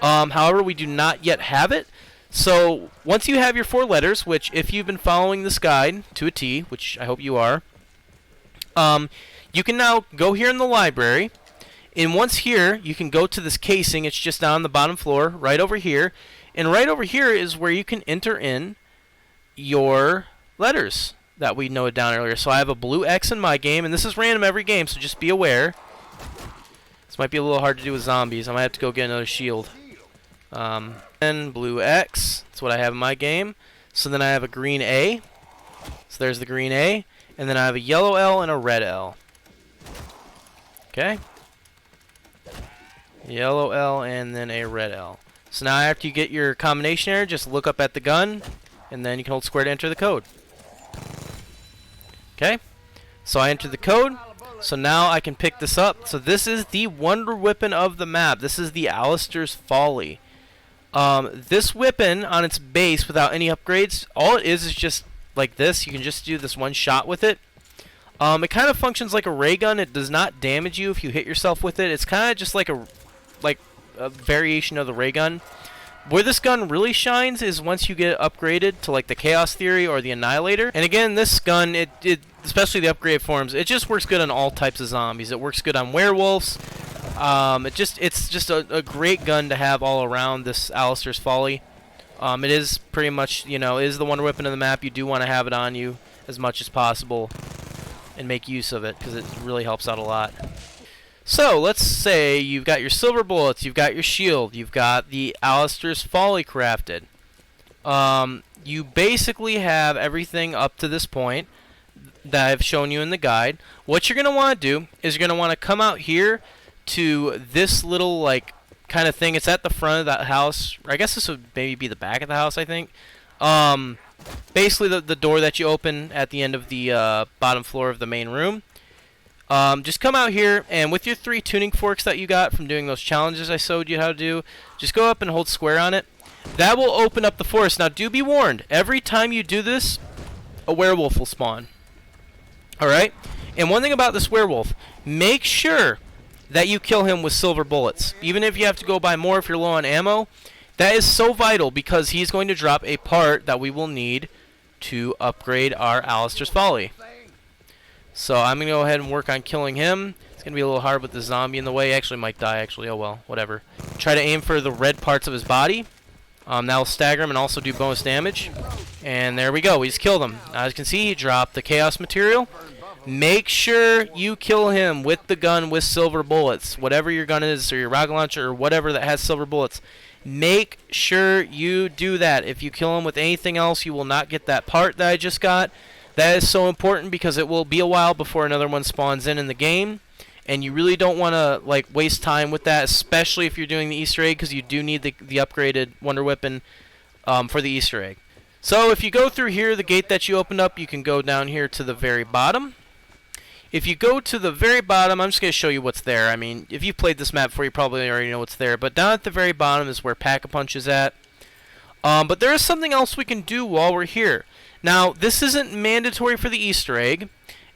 Speaker 1: However, we do not yet have it. So once you have your 4 letters, which if you've been following this guide to a T, which I hope you are, you can now go here in the library. And once here, you can go to this casing. It's just down on the bottom floor, right over here. And right over here is where you can enter in your letters that we noted down earlier. So I have a blue X in my game, and this is random every game, so just be aware. This might be a little hard to do with zombies. I might have to go get another shield. And blue X, that's what I have in my game. So then I have a green A. So there's the green A. And then I have a yellow L and a red L. Okay. Yellow L and then a red L. So now after you get your combination error, just look up at the gun, and then you can hold square to enter the code. Okay, so I entered the code, so now I can pick this up. So this is the wonder weapon of the map. This is the Alistair's Folly. This weapon on its base without any upgrades, all it is just like this. You can just do this one shot with it. It kind of functions like a ray gun. It does not damage you if you hit yourself with it. It's kind of just like a variation of the ray gun. Where this gun really shines is once you get upgraded to like the Chaos Theory or the Annihilator. And again, this gun, it especially the upgrade forms, it just works good on all types of zombies. It works good on werewolves. It's just a great gun to have all around, this Alistair's Folly. It is pretty much, it is the wonder weapon of the map. You do want to have it on you as much as possible and make use of it, because it really helps out a lot. So, let's say you've got your silver bullets, you've got your shield, you've got the Alistair's Folly crafted. You basically have everything up to this point that I've shown you in the guide. What you're going to want to do is you're going to want to come out here to this little, kind of thing. It's at the front of that house. Or I guess this would maybe be the back of the house, I think. Basically, the door that you open at the end of the bottom floor of the main room. Just come out here, and with your 3 tuning forks that you got from doing those challenges I showed you how to do, just go up and hold square on it. That will open up the forest. Now, do be warned. Every time you do this, a werewolf will spawn. Alright? And one thing about this werewolf, make sure that you kill him with silver bullets. Even if you have to go buy more if you're low on ammo, that is so vital because he's going to drop a part that we will need to upgrade our Alistair's Folly. So I'm going to go ahead and work on killing him. It's going to be a little hard with the zombie in the way. Actually, might die, actually. Oh, well, whatever. Try to aim for the red parts of his body. That will stagger him and also do bonus damage. And there we go. We just killed him. As you can see, he dropped the chaos material. Make sure you kill him with the gun with silver bullets. Whatever your gun is, or your rocket launcher, or whatever that has silver bullets. Make sure you do that. If you kill him with anything else, you will not get that part that I just got. That is so important because it will be a while before another one spawns in the game. And you really don't want to like waste time with that, especially if you're doing the Easter egg, because you do need the upgraded Wonder Weapon for the Easter egg. So if you go through here, the gate that you opened up, you can go down here to the very bottom. If you go to the very bottom, I'm just going to show you what's there. I mean, if you've played this map before, you probably already know what's there. But down at the very bottom is where Pack-a-Punch is at. But there is something else we can do while we're here. Now, this isn't mandatory for the Easter egg.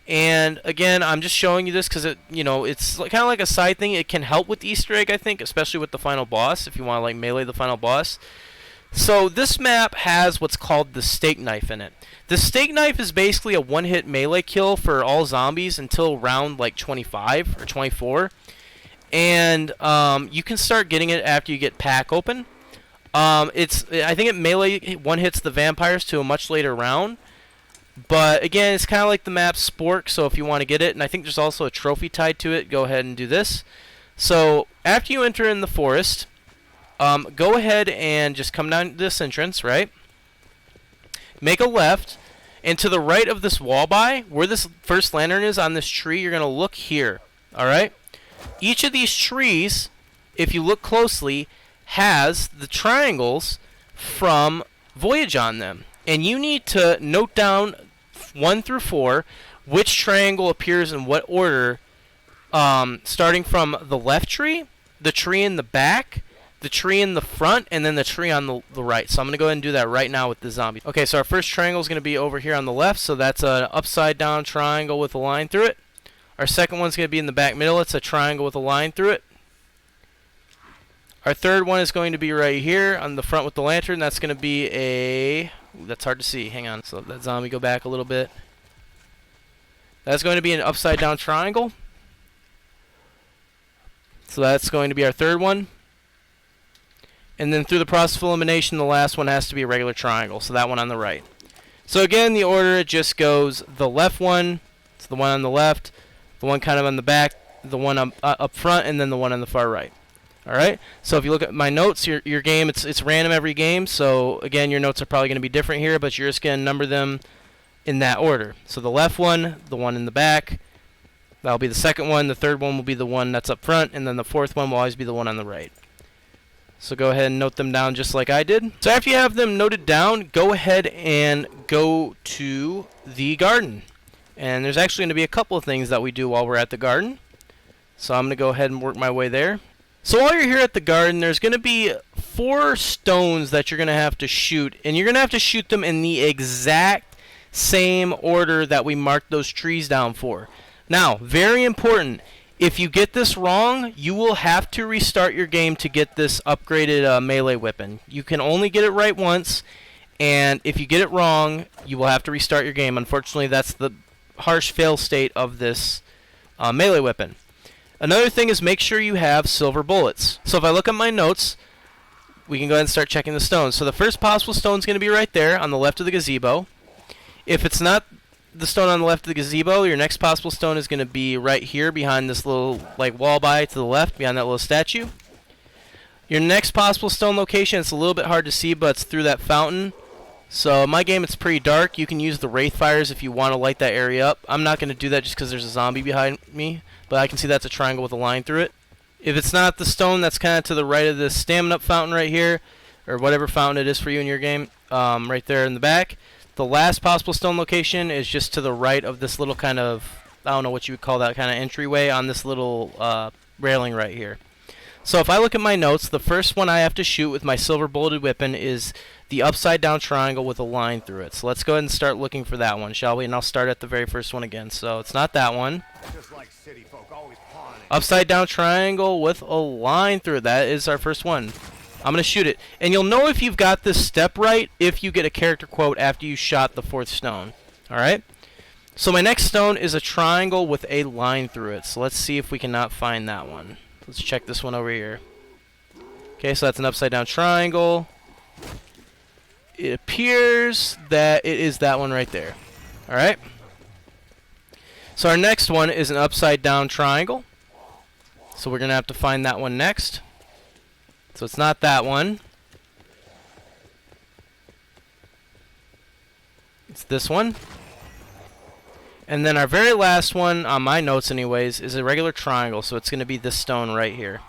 Speaker 1: And again, I'm just showing you this because it's kind of like a side thing. It can help with the Easter egg, I think, especially with the final boss, if you want to like melee the final boss. So this map has what's called the steak knife in it. The steak knife is basically a one-hit melee kill for all zombies until round like 25 or 24. And you can start getting it after you get pack open. I think it melee one hits the vampires to a much later round. But again, it's kind of like the map Spork, so if you want to get it, and I think there's also a trophy tied to it, go ahead and do this. So after you enter in the forest, go ahead and just come down this entrance, right? Make a left, and to the right of this wall by, where this first lantern is on this tree, you're going to look here, alright? Each of these trees, if you look closely, has the triangles from Voyage on them. And you need to note down 1 through 4 which triangle appears in what order, starting from the left tree, the tree in the back, the tree in the front, and then the tree on the right. So I'm going to go ahead and do that right now with the zombie. Okay, so our first triangle is going to be over here on the left, so that's an upside down triangle with a line through it. Our second one's going to be in the back middle. It's a triangle with a line through it. Our third one is going to be right here on the front with the lantern. That's going to be a... Ooh, that's hard to see. Hang on. So let that zombie go back a little bit. That's going to be an upside down triangle. So that's going to be our third one. And then through the process of elimination, the last one has to be a regular triangle. So that one on the right. So again, the order, it just goes the left one, it's the one on the left, the one kind of on the back, the one up front, and then the one on the far right. Alright, so if you look at my notes, your game, it's random every game, so again, your notes are probably going to be different here, but you're just going to number them in that order. So the left one, the one in the back, that'll be the second one, the third one will be the one that's up front, and then the fourth one will always be the one on the right. So go ahead and note them down just like I did. So after you have them noted down, go ahead and go to the garden. And there's actually going to be a couple of things that we do while we're at the garden. So I'm going to go ahead and work my way there. So while you're here at the garden, there's going to be 4 stones that you're going to have to shoot. And you're going to have to shoot them in the exact same order that we marked those trees down for. Now, very important. If you get this wrong, you will have to restart your game to get this upgraded melee weapon. You can only get it right once. And if you get it wrong, you will have to restart your game. Unfortunately, that's the harsh fail state of this melee weapon. Another thing is make sure you have silver bullets. So if I look at my notes, we can go ahead and start checking the stones. So the first possible stone is going to be right there on the left of the gazebo. If it's not the stone on the left of the gazebo, your next possible stone is going to be right here behind this little like wall by to the left, behind that little statue. Your next possible stone location, it's a little bit hard to see, but it's through that fountain. So in my game, it's pretty dark. You can use the wraith fires if you want to light that area up. I'm not going to do that just because there's a zombie behind me. But I can see that's a triangle with a line through it. If it's not the stone that's kind of to the right of this stamina fountain right here, or whatever fountain it is for you in your game, right there in the back, the last possible stone location is just to the right of this little kind of, I don't know what you would call that kind of entryway on this little railing right here. So if I look at my notes, the first one I have to shoot with my silver bulleted weapon is the upside down triangle with a line through it. So let's go ahead and start looking for that one, shall we? And I'll start at the very first one again. So it's not that one.
Speaker 2: Just like city folk, always pawning.
Speaker 1: Upside down triangle with a line through it. That is our first one. I'm going to shoot it. And you'll know if you've got this step right if you get a character quote after you shot the fourth stone. Alright? So my next stone is a triangle with a line through it. So let's see if we cannot find that one. Let's check this one over here. Okay, so that's an upside down triangle. It appears that it is that one right there. Alright? So our next one is an upside down triangle. So we're going to have to find that one next. So it's not that one. It's this one. And then our very last one, on my notes anyways, is a regular triangle. So it's going to be this stone right here.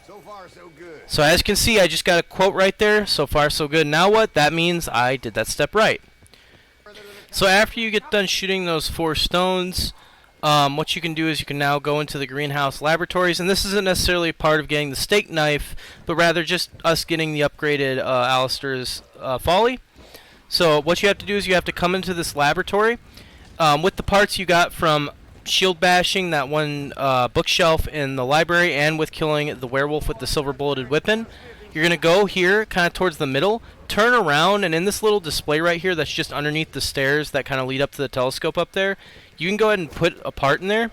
Speaker 2: So far, so good.
Speaker 1: So as you can see, I just got a quote right there. So far, so good. Now what? That means I did that step right. So after you get done shooting those 4 stones, what you can do is you can now go into the greenhouse laboratories. And this isn't necessarily part of getting the steak knife, but rather just us getting the upgraded Alistair's Folly. So what you have to do is you have to come into this laboratory. With the parts you got from shield bashing that one bookshelf in the library and with killing the werewolf with the silver bulleted weapon, you're going to go here kind of towards the middle, turn around, and in this little display right here that's just underneath the stairs that kind of lead up to the telescope up there, you can go ahead and put a part in there.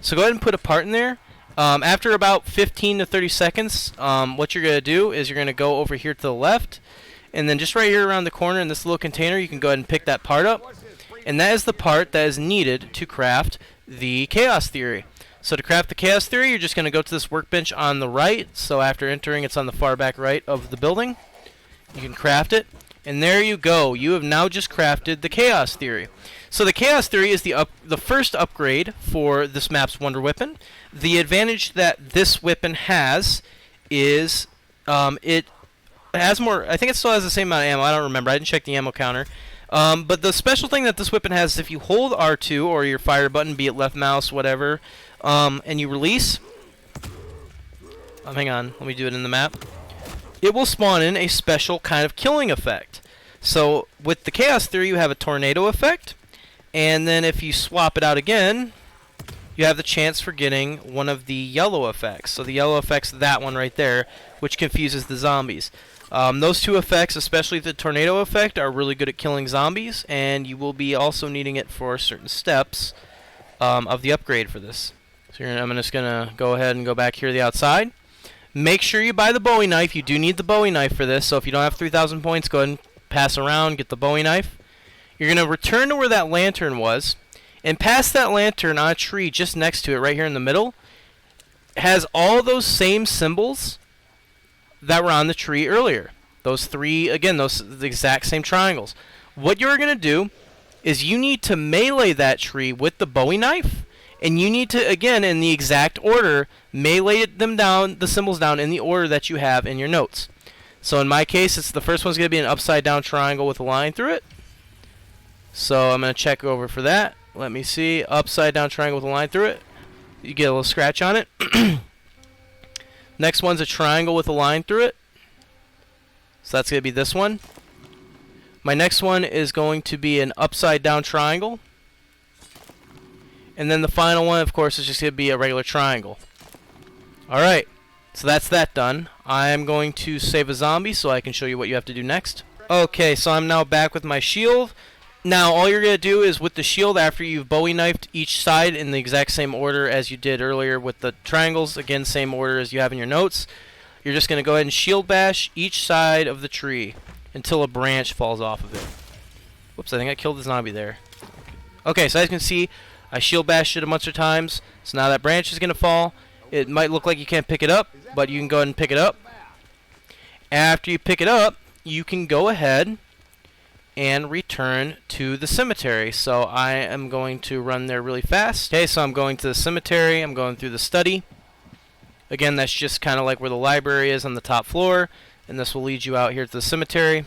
Speaker 1: So go ahead and put a part in there. After about 15 to 30 seconds, what you're going to do is you're going to go over here to the left, and then just right here around the corner in this little container, you can go ahead and pick that part up. And that is the part that is needed to craft the Chaos Theory. So to craft the Chaos Theory, you're just going to go to this workbench on the right. So after entering, it's on the far back right of the building. You can craft it. And there you go. You have now just crafted the Chaos Theory. So the Chaos Theory is the first upgrade for this map's Wonder Weapon. The advantage that this weapon has is it has more... I think it still has the same amount of ammo. I don't remember. I didn't check the ammo counter. But the special thing that this weapon has is if you hold R2 or your fire button, be it left mouse, whatever, and you release... hang on, let me do it in the map. It will spawn in a special kind of killing effect. So with the Chaos Theory, you have a tornado effect, and then if you swap it out again, you have the chance for getting one of the yellow effects. So the yellow effect's that one right there, which confuses the zombies. Those 2 effects, especially the tornado effect, are really good at killing zombies, and you will be also needing it for certain steps of the upgrade for this. So I'm just going to go ahead and go back here to the outside. Make sure you buy the Bowie knife. You do need the Bowie knife for this, so if you don't have 3,000 points, go ahead and pass around, get the Bowie knife. You're going to return to where that lantern was, and past that lantern on a tree just next to it, right here in the middle, has all those same symbols that were on the tree earlier. Those 3, again, the exact same triangles. What you're going to do is you need to melee that tree with the Bowie knife, and you need to, again, in the exact order, melee them down, the symbols down in the order that you have in your notes. So in my case, the first one's going to be an upside down triangle with a line through it. So I'm going to check over for that. Let me see. Upside down triangle with a line through it. You get a little scratch on it. Next one's a triangle with a line through it. So that's going to be this one. My next one is going to be an upside down triangle. And then the final one, of course, is just going to be a regular triangle. Alright, so that's that done. I am going to save a zombie so I can show you what you have to do next. Okay, so I'm now back with my shield. Now, all you're going to do is with the shield, after you've Bowie knifed each side in the exact same order as you did earlier with the triangles, again, same order as you have in your notes, you're just going to go ahead and shield bash each side of the tree until a branch falls off of it. Whoops, I think I killed the zombie there. Okay, so as you can see, I shield bashed it a bunch of times, so now that branch is going to fall. It might look like you can't pick it up, but you can go ahead and pick it up. After you pick it up, you can go ahead and return to the cemetery. So I am going to run there really fast. Okay, so I'm going to the cemetery. I'm going through the study. Again, that's just kind of like where the library is on the top floor, and this will lead you out here to the cemetery.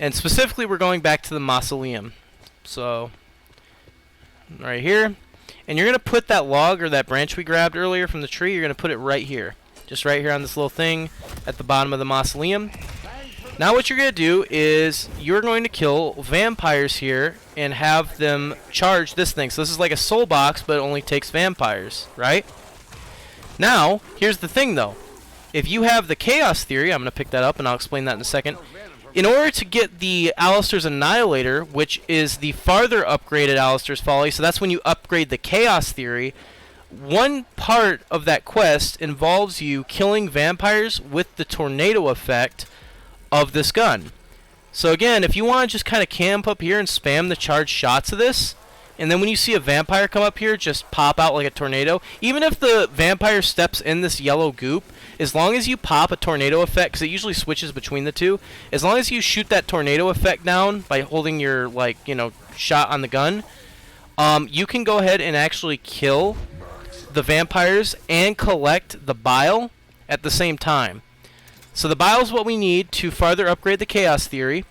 Speaker 1: And specifically, we're going back to the mausoleum. So right here. and you're going to put that log or that branch we grabbed earlier from the tree, you're going to put it right here. Just right here on this little thing at the bottom of the mausoleum. Now what you're going to do is you're going to kill vampires here and have them charge this thing. So this is like a soul box, but it only takes vampires, right? Now, here's the thing though. If you have the Chaos Theory, I'm going to pick that up and I'll explain that in a second. In order to get the Alistair's Annihilator, which is the farther upgraded Alistair's Folly, so that's when you upgrade the Chaos Theory, one part of that quest involves you killing vampires with the tornado effect of this gun. So again, if you want to just kind of camp up here and spam the charged shots of this, and then when you see a vampire come up here, just pop out like a tornado. Even if the vampire steps in this yellow goop, as long as you pop a tornado effect, because it usually switches between the two, as long as you shoot that tornado effect down by holding your, like, you know, shot on the gun, you can go ahead and actually kill the vampires and collect the bile at the same time. So the bile is what we need to farther upgrade the Chaos Theory.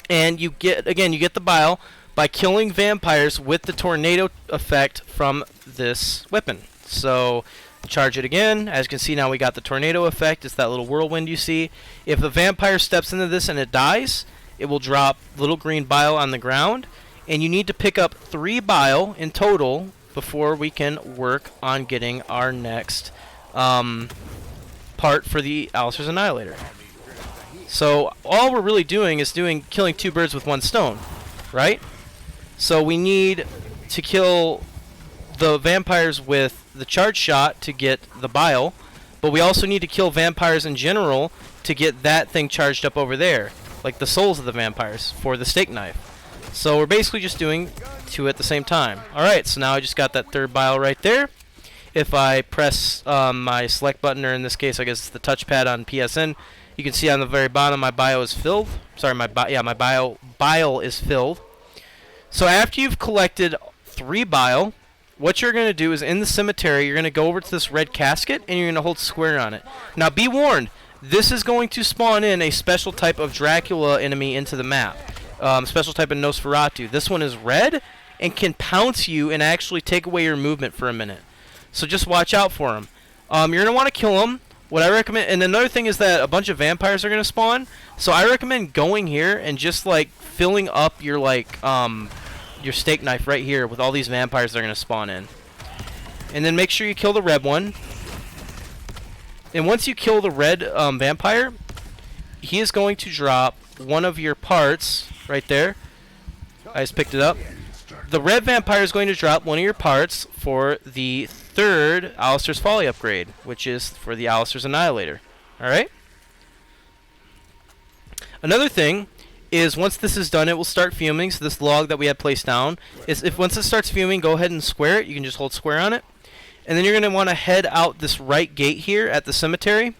Speaker 1: And you get, again, you get the bile by killing vampires with the tornado effect from this weapon. So charge it again. As you can see now, we got the tornado effect. It's that little whirlwind you see. If the vampire steps into this and it dies, it will drop little green bile on the ground. And you need to pick up 3 bile in total before we can work on getting our next part for the Alistair's Annihilator. So all we're really doing is killing 2 birds with 1 stone, right? So we need to kill the vampires with the charge shot to get the bile, but we also need to kill vampires in general to get that thing charged up over there, like the souls of the vampires for the steak knife. So we're basically just doing 2 at the same time. Alright, so now I just got that 3rd bile right there. If I press my select button, or in this case I guess it's the touchpad on PSN, you can see on the very bottom my bile is filled. Sorry, my bile is filled. So after you've collected 3 bile, what you're going to do is in the cemetery, you're going to go over to this red casket and you're going to hold square on it. Now be warned, this is going to spawn in a special type of Dracula enemy into the map. Special type of Nosferatu. This one is red and can pounce you and actually take away your movement for a minute. So just watch out for him. You're going to want to kill him. What I recommend, and another thing is that a bunch of vampires are going to spawn. So I recommend going here and just like filling up your your steak knife right here with all these vampires that are going to spawn in. And then make sure you kill the red one. And once you kill the red vampire, he is going to drop one of your parts right there. I just picked it up. The red vampire is going to drop one of your parts for the 3rd Alistair's Folly upgrade, which is for the Alistair's Annihilator. Alright? Another thing is once this is done, it will start fuming. So this log that we had placed down is, if once it starts fuming, go ahead and square it. You can just hold square on it. And then you're going to want to head out this right gate here at the cemetery.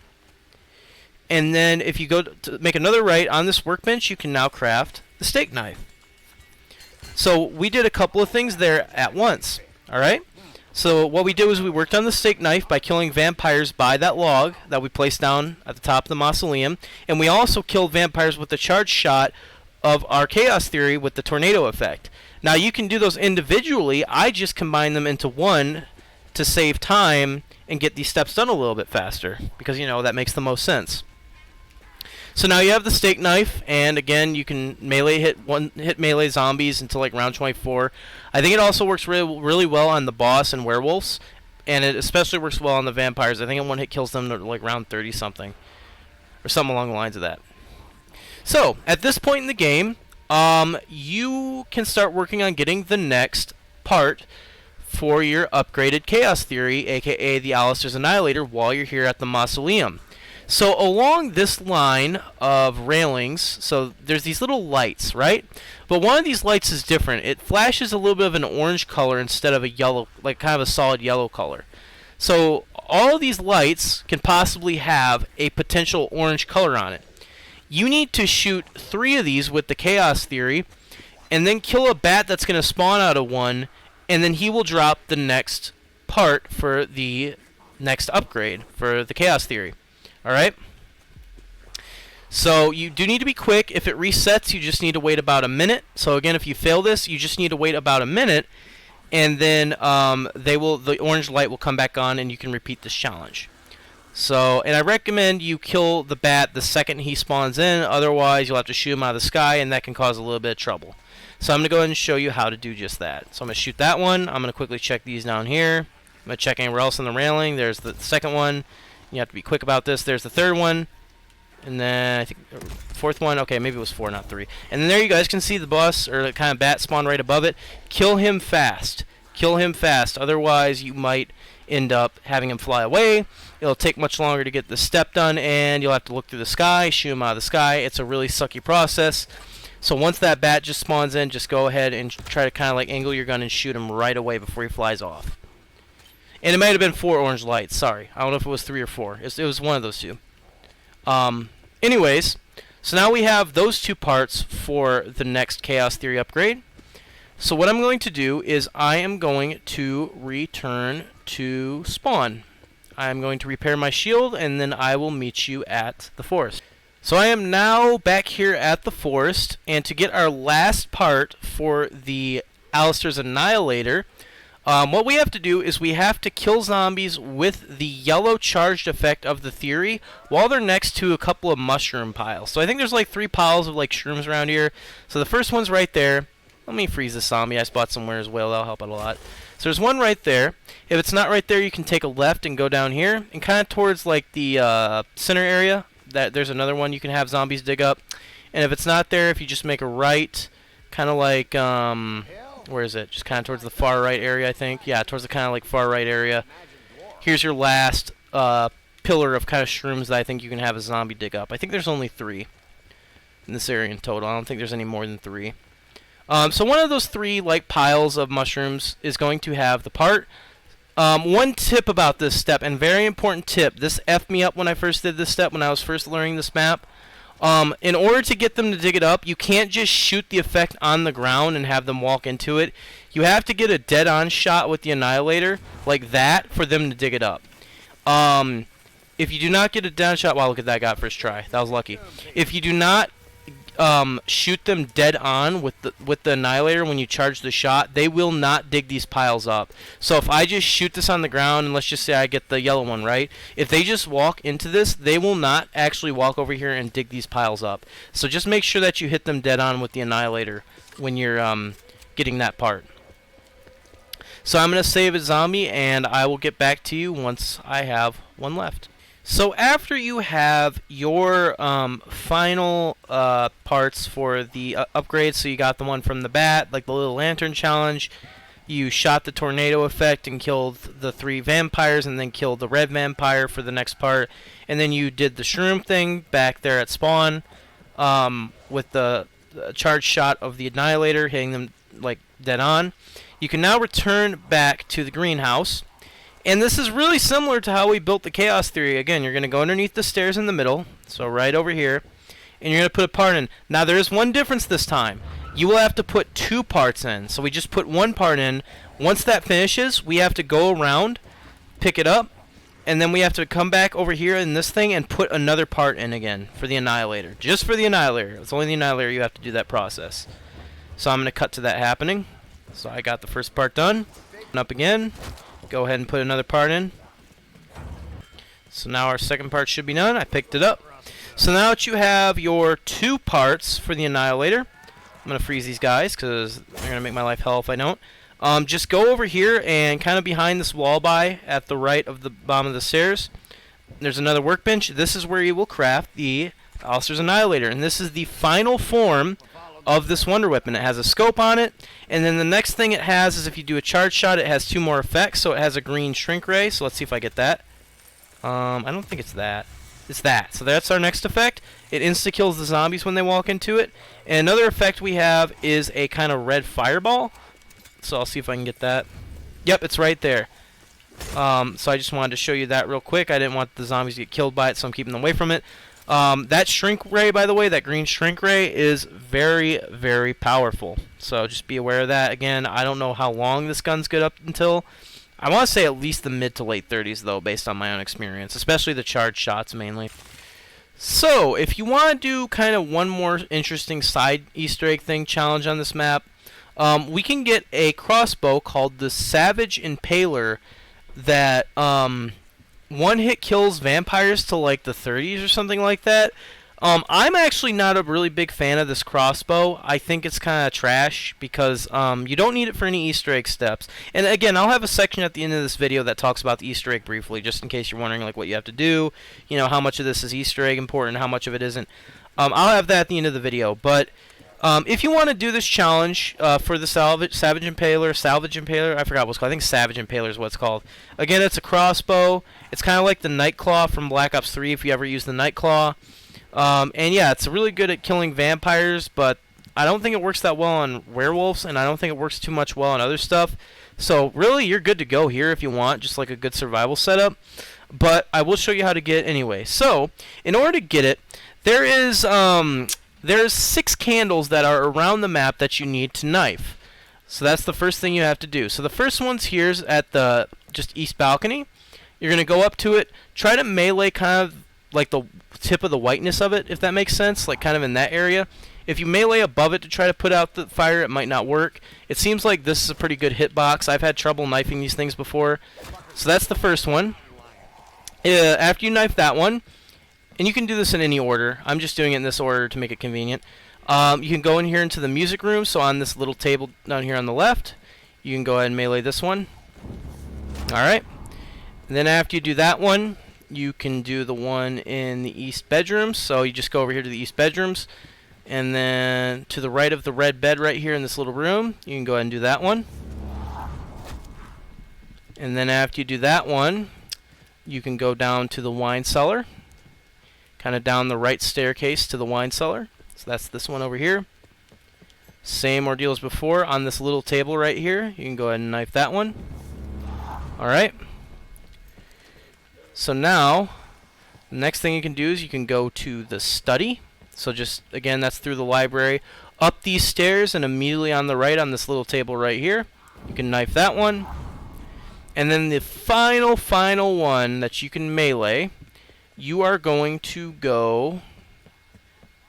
Speaker 1: And then if you go to make another right on this workbench, you can now craft the steak knife. So we did a couple of things there at once. Alright? So what we did was we worked on the steak knife by killing vampires by that log that we placed down at the top of the mausoleum. And we also killed vampires with the charge shot of our Chaos Theory with the tornado effect. Now you can do those individually. I just combine them into one to save time and get these steps done a little bit faster. Because, you know, that makes the most sense. So now you have the steak knife, and again, you can hit melee zombies until like round 24. I think it also works really well on the boss and werewolves, and it especially works well on the vampires. I think in one hit kills them to like round 30 something, or something along the lines of that. So at this point in the game, you can start working on getting the next part for your upgraded Chaos Theory, aka the Alistair's Annihilator, while you're here at the mausoleum. So along this line of railings, so there's these little lights, right? But one of these lights is different. It flashes a little bit of an orange color instead of a yellow, like kind of a solid yellow color. So all of these lights can possibly have a potential orange color on it. You need to shoot 3 of these with the Chaos Theory, and then kill a bat that's going to spawn out of one, and then he will drop the next part for the next upgrade for the Chaos Theory. Alright? So you do need to be quick. If it resets, you just need to wait about a minute. So again, if you fail this, you just need to wait about a minute. and then the orange light will come back on, and you can repeat this challenge. So, and I recommend you kill the bat the second he spawns in, otherwise you'll have to shoot him out of the sky, and that can cause a little bit of trouble. So I'm going to go ahead and show you how to do just that. So I'm going to shoot that one. I'm going to quickly check these down here. I'm going to check anywhere else on the railing. There's the second one. You have to be quick about this. There's the third one. And then I think fourth one. Okay, maybe it was 4, not 3. And then there you guys can see the boss, or the kind of bat spawn right above it. Kill him fast. Kill him fast. Otherwise, you might end up having him fly away. It'll take much longer to get the step done, and you'll have to look through the sky, shoot him out of the sky. It's a really sucky process. So once that bat just spawns in, just go ahead and try to kind of like angle your gun and shoot him right away before he flies off. And it might have been 4 orange lights. Sorry, I don't know if it was 3 or 4. It was one of those two. Anyways, so now we have those 2 parts for the next Chaos Theory upgrade. So what I'm going to do is I am going to return to spawn. I'm going to repair my shield, and then I will meet you at the forest. So I am now back here at the forest, and to get our last part for the Alistair's Annihilator, what we have to do is we have to kill zombies with the yellow charged effect of the theory while they're next to a couple of mushroom piles. So I think there's like 3 piles of like shrooms around here. So the first one's right there. Let me freeze this zombie. I spot somewhere as well. That'll help out a lot. So there's one right there. If it's not right there, you can take a left and go down here and kind of towards like the center area. There's another one you can have zombies dig up. And if it's not there, if you just make a right, kind of like where is it? Just kind of towards the far right area, I think. Yeah, towards the kind of like far right area. Here's your last pillar of kind of shrooms that I think you can have a zombie dig up. I think there's only 3 in this area in total. I don't think there's any more than 3. So one of those 3 like piles of mushrooms is going to have the part. One tip about this step, and very important tip, this effed me up when I first did this step when I was first learning this map. In order to get them to dig it up, you can't just shoot the effect on the ground and have them walk into it. You have to get a dead-on shot with the Annihilator, like that, for them to dig it up. If you do not get a dead-on shot, wow, look at that, got first try. That was lucky. If you do not shoot them dead on with the Annihilator when you charge the shot, they will not dig these piles up. So if I just shoot this on the ground, and let's just say I get the yellow one, right? If they just walk into this, they will not actually walk over here and dig these piles up. So just make sure that you hit them dead on with the Annihilator when you're getting that part. So I'm going to save a zombie, and I will get back to you once I have one left. So after you have your final parts for the upgrade, so you got the one from the bat, like the little lantern challenge, you shot the tornado effect and killed the 3 vampires, and then killed the red vampire for the next part, and then you did the shroom thing back there at spawn with the charged shot of the Annihilator, hitting them like dead on. You can now return back to the greenhouse. And this is really similar to how we built the Chaos Theory. Again, you're going to go underneath the stairs in the middle, so right over here, and you're going to put a part in. Now, there is one difference this time. You will have to put 2 parts in. So we just put 1 part in. Once that finishes, we have to go around, pick it up, and then we have to come back over here in this thing and put another part in again for the Annihilator. Just for the Annihilator. It's only the Annihilator you have to do that process. So I'm going to cut to that happening. So I got the first part done. Up again. Go ahead and put another part in. So now our second part should be done. I picked it up. So now that you have your 2 parts for the Annihilator, I'm going to freeze these guys because they're going to make my life hell if I don't. Just go over here and kind of behind this wall by at the right of the bottom of the stairs. There's another workbench. This is where you will craft the Alistair's Annihilator. And this is the final form of this wonder weapon. It has a scope on it, and then the next thing it has is if you do a charge shot, it has 2 more effects. So it has a green shrink ray. So let's see if I get that. I don't think it's that. It's that. So that's our next effect. It insta-kills the zombies when they walk into it. And another effect we have is a kind of red fireball. So I'll see if I can get that. Yep, it's right there. So I just wanted to show you that real quick. I didn't want the zombies to get killed by it, so I'm keeping them away from it. That shrink ray, by the way, that green shrink ray is very, very powerful. So just be aware of that. Again, I don't know how long this gun's good up until. I want to say at least the mid to late 30s, though, based on my own experience, especially the charged shots mainly. So, if you want to do kind of one more interesting side Easter egg thing challenge on this map, we can get a crossbow called the Savage Impaler that one hit kills vampires to like the 30s or something like that. I'm actually not a really big fan of this crossbow. I think it's kind of trash because you don't need it for any Easter egg steps. And again, I'll have a section at the end of this video that talks about the Easter egg briefly, just in case you're wondering like what you have to do, you know, how much of this is Easter egg important, how much of it isn't. I'll have that at the end of the video. But if you want to do this challenge for the Salvage Impaler, I forgot what it's called. I think Savage Impaler is what it's called. Again, it's a crossbow. It's kind of like the Nightclaw from Black Ops 3 if you ever use the Nightclaw. And yeah, it's really good at killing vampires, but I don't think it works that well on werewolves, and I don't think it works too much well on other stuff. So really, you're good to go here if you want, just like a good survival setup. But I will show you how to get it anyway. So, in order to get it, there's 6 candles that are around the map that you need to knife. So that's the first thing you have to do. So the first one's here's at the just east balcony. You're going to go up to it, try to melee kind of like the tip of the whiteness of it, if that makes sense, like kind of in that area. If you melee above it to try to put out the fire, it might not work. It seems like this is a pretty good hitbox. I've had trouble knifing these things before. So that's the first one. After you knife that one, and you can do this in any order. I'm just doing it in this order to make it convenient. You can go in here into the music room. So on this little table down here on the left, you can go ahead and melee this one. Alright. And then after you do that one, you can do the one in the east bedrooms. So you just go over here to the east bedrooms. And then to the right of the red bed right here in this little room, you can go ahead and do that one. And then after you do that one, you can go down to the wine cellar. Kind of down the right staircase to the wine cellar. So that's this one over here. Same ordeal as before on this little table right here. You can go ahead and knife that one. Alright. So now, the next thing you can do is you can go to the study. So just, again, that's through the library. Up these stairs and immediately on the right on this little table right here. You can knife that one. And then the final one that you can melee, you are going to go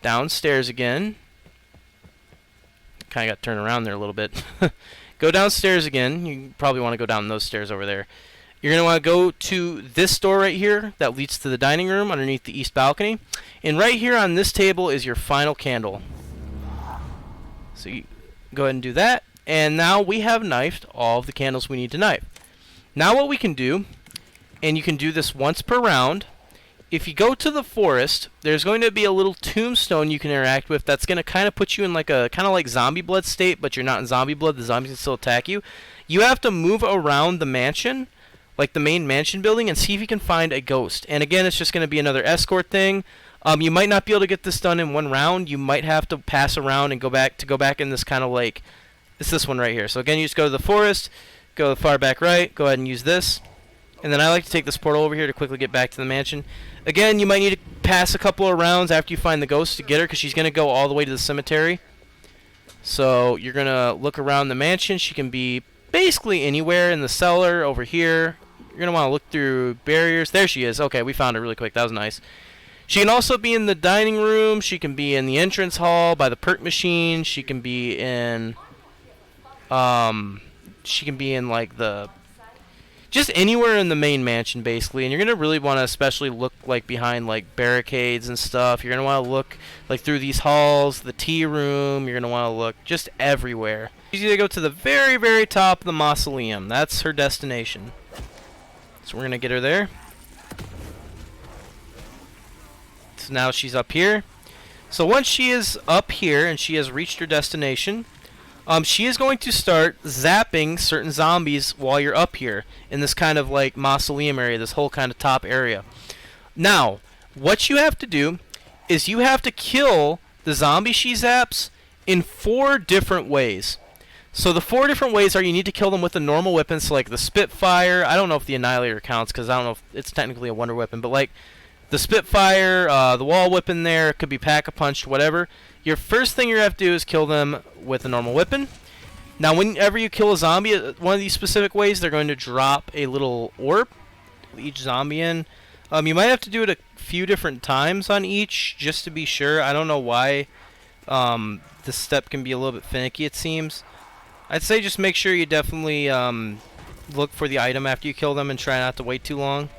Speaker 1: downstairs again. Kind of got turned around there a little bit. Go downstairs again. You probably want to go down those stairs over there. You're going to want to go to this door right here that leads to the dining room underneath the east balcony. And right here on this table is your final candle. So you go ahead and do that. And now we have knifed all of the candles we need to knife. Now what we can do, and you can do this once per round, if you go to the forest, there's going to be a little tombstone you can interact with that's going to kind of put you in like a kind of like zombie blood state, but you're not in zombie blood. The zombies can still attack you. You have to move around the mansion, like the main mansion building, and see if you can find a ghost. And again, it's just going to be another escort thing. You might not be able to get this done in one round. You might have to pass around and go back in this kind of like, it's this one right here. So again, you just go to the forest, go far back right, go ahead and use this. And then I like to take this portal over here to quickly get back to the mansion. Again, you might need to pass a couple of rounds after you find the ghost to get her, because she's going to go all the way to the cemetery. So you're going to look around the mansion. She can be basically anywhere in the cellar, over here. You're going to want to look through barriers. There she is. Okay, we found her really quick. That was nice. She can also be in the dining room. She can be in the entrance hall by the perk machine. She can be in... like the... just anywhere in the main mansion, basically. And you're going to really want to especially look like behind like barricades and stuff. You're going to want to look like through these halls, the tea room. You're going to want to look just everywhere. She's going to go to the very, very top of the mausoleum. That's her destination. So we're going to get her there. So now she's up here. So once she is up here and she has reached her destination, she is going to start zapping certain zombies while you're up here in this kind of like mausoleum area, this whole kind of top area. Now, what you have to do is you have to kill the zombie she zaps in 4 different ways. So the 4 different ways are you need to kill them with a normal weapon, so like the Spitfire. I don't know if the Annihilator counts because I don't know if it's technically a wonder weapon, but like the Spitfire, the wall weapon there, it could be Pack-a-Punch, whatever. Your first thing you have to do is kill them with a normal weapon. Now, whenever you kill a zombie one of these specific ways, they're going to drop a little orb, each zombie in. You might have to do it a few different times on each, just to be sure. I don't know why this step can be a little bit finicky, it seems. I'd say just make sure you definitely look for the item after you kill them and try not to wait too long.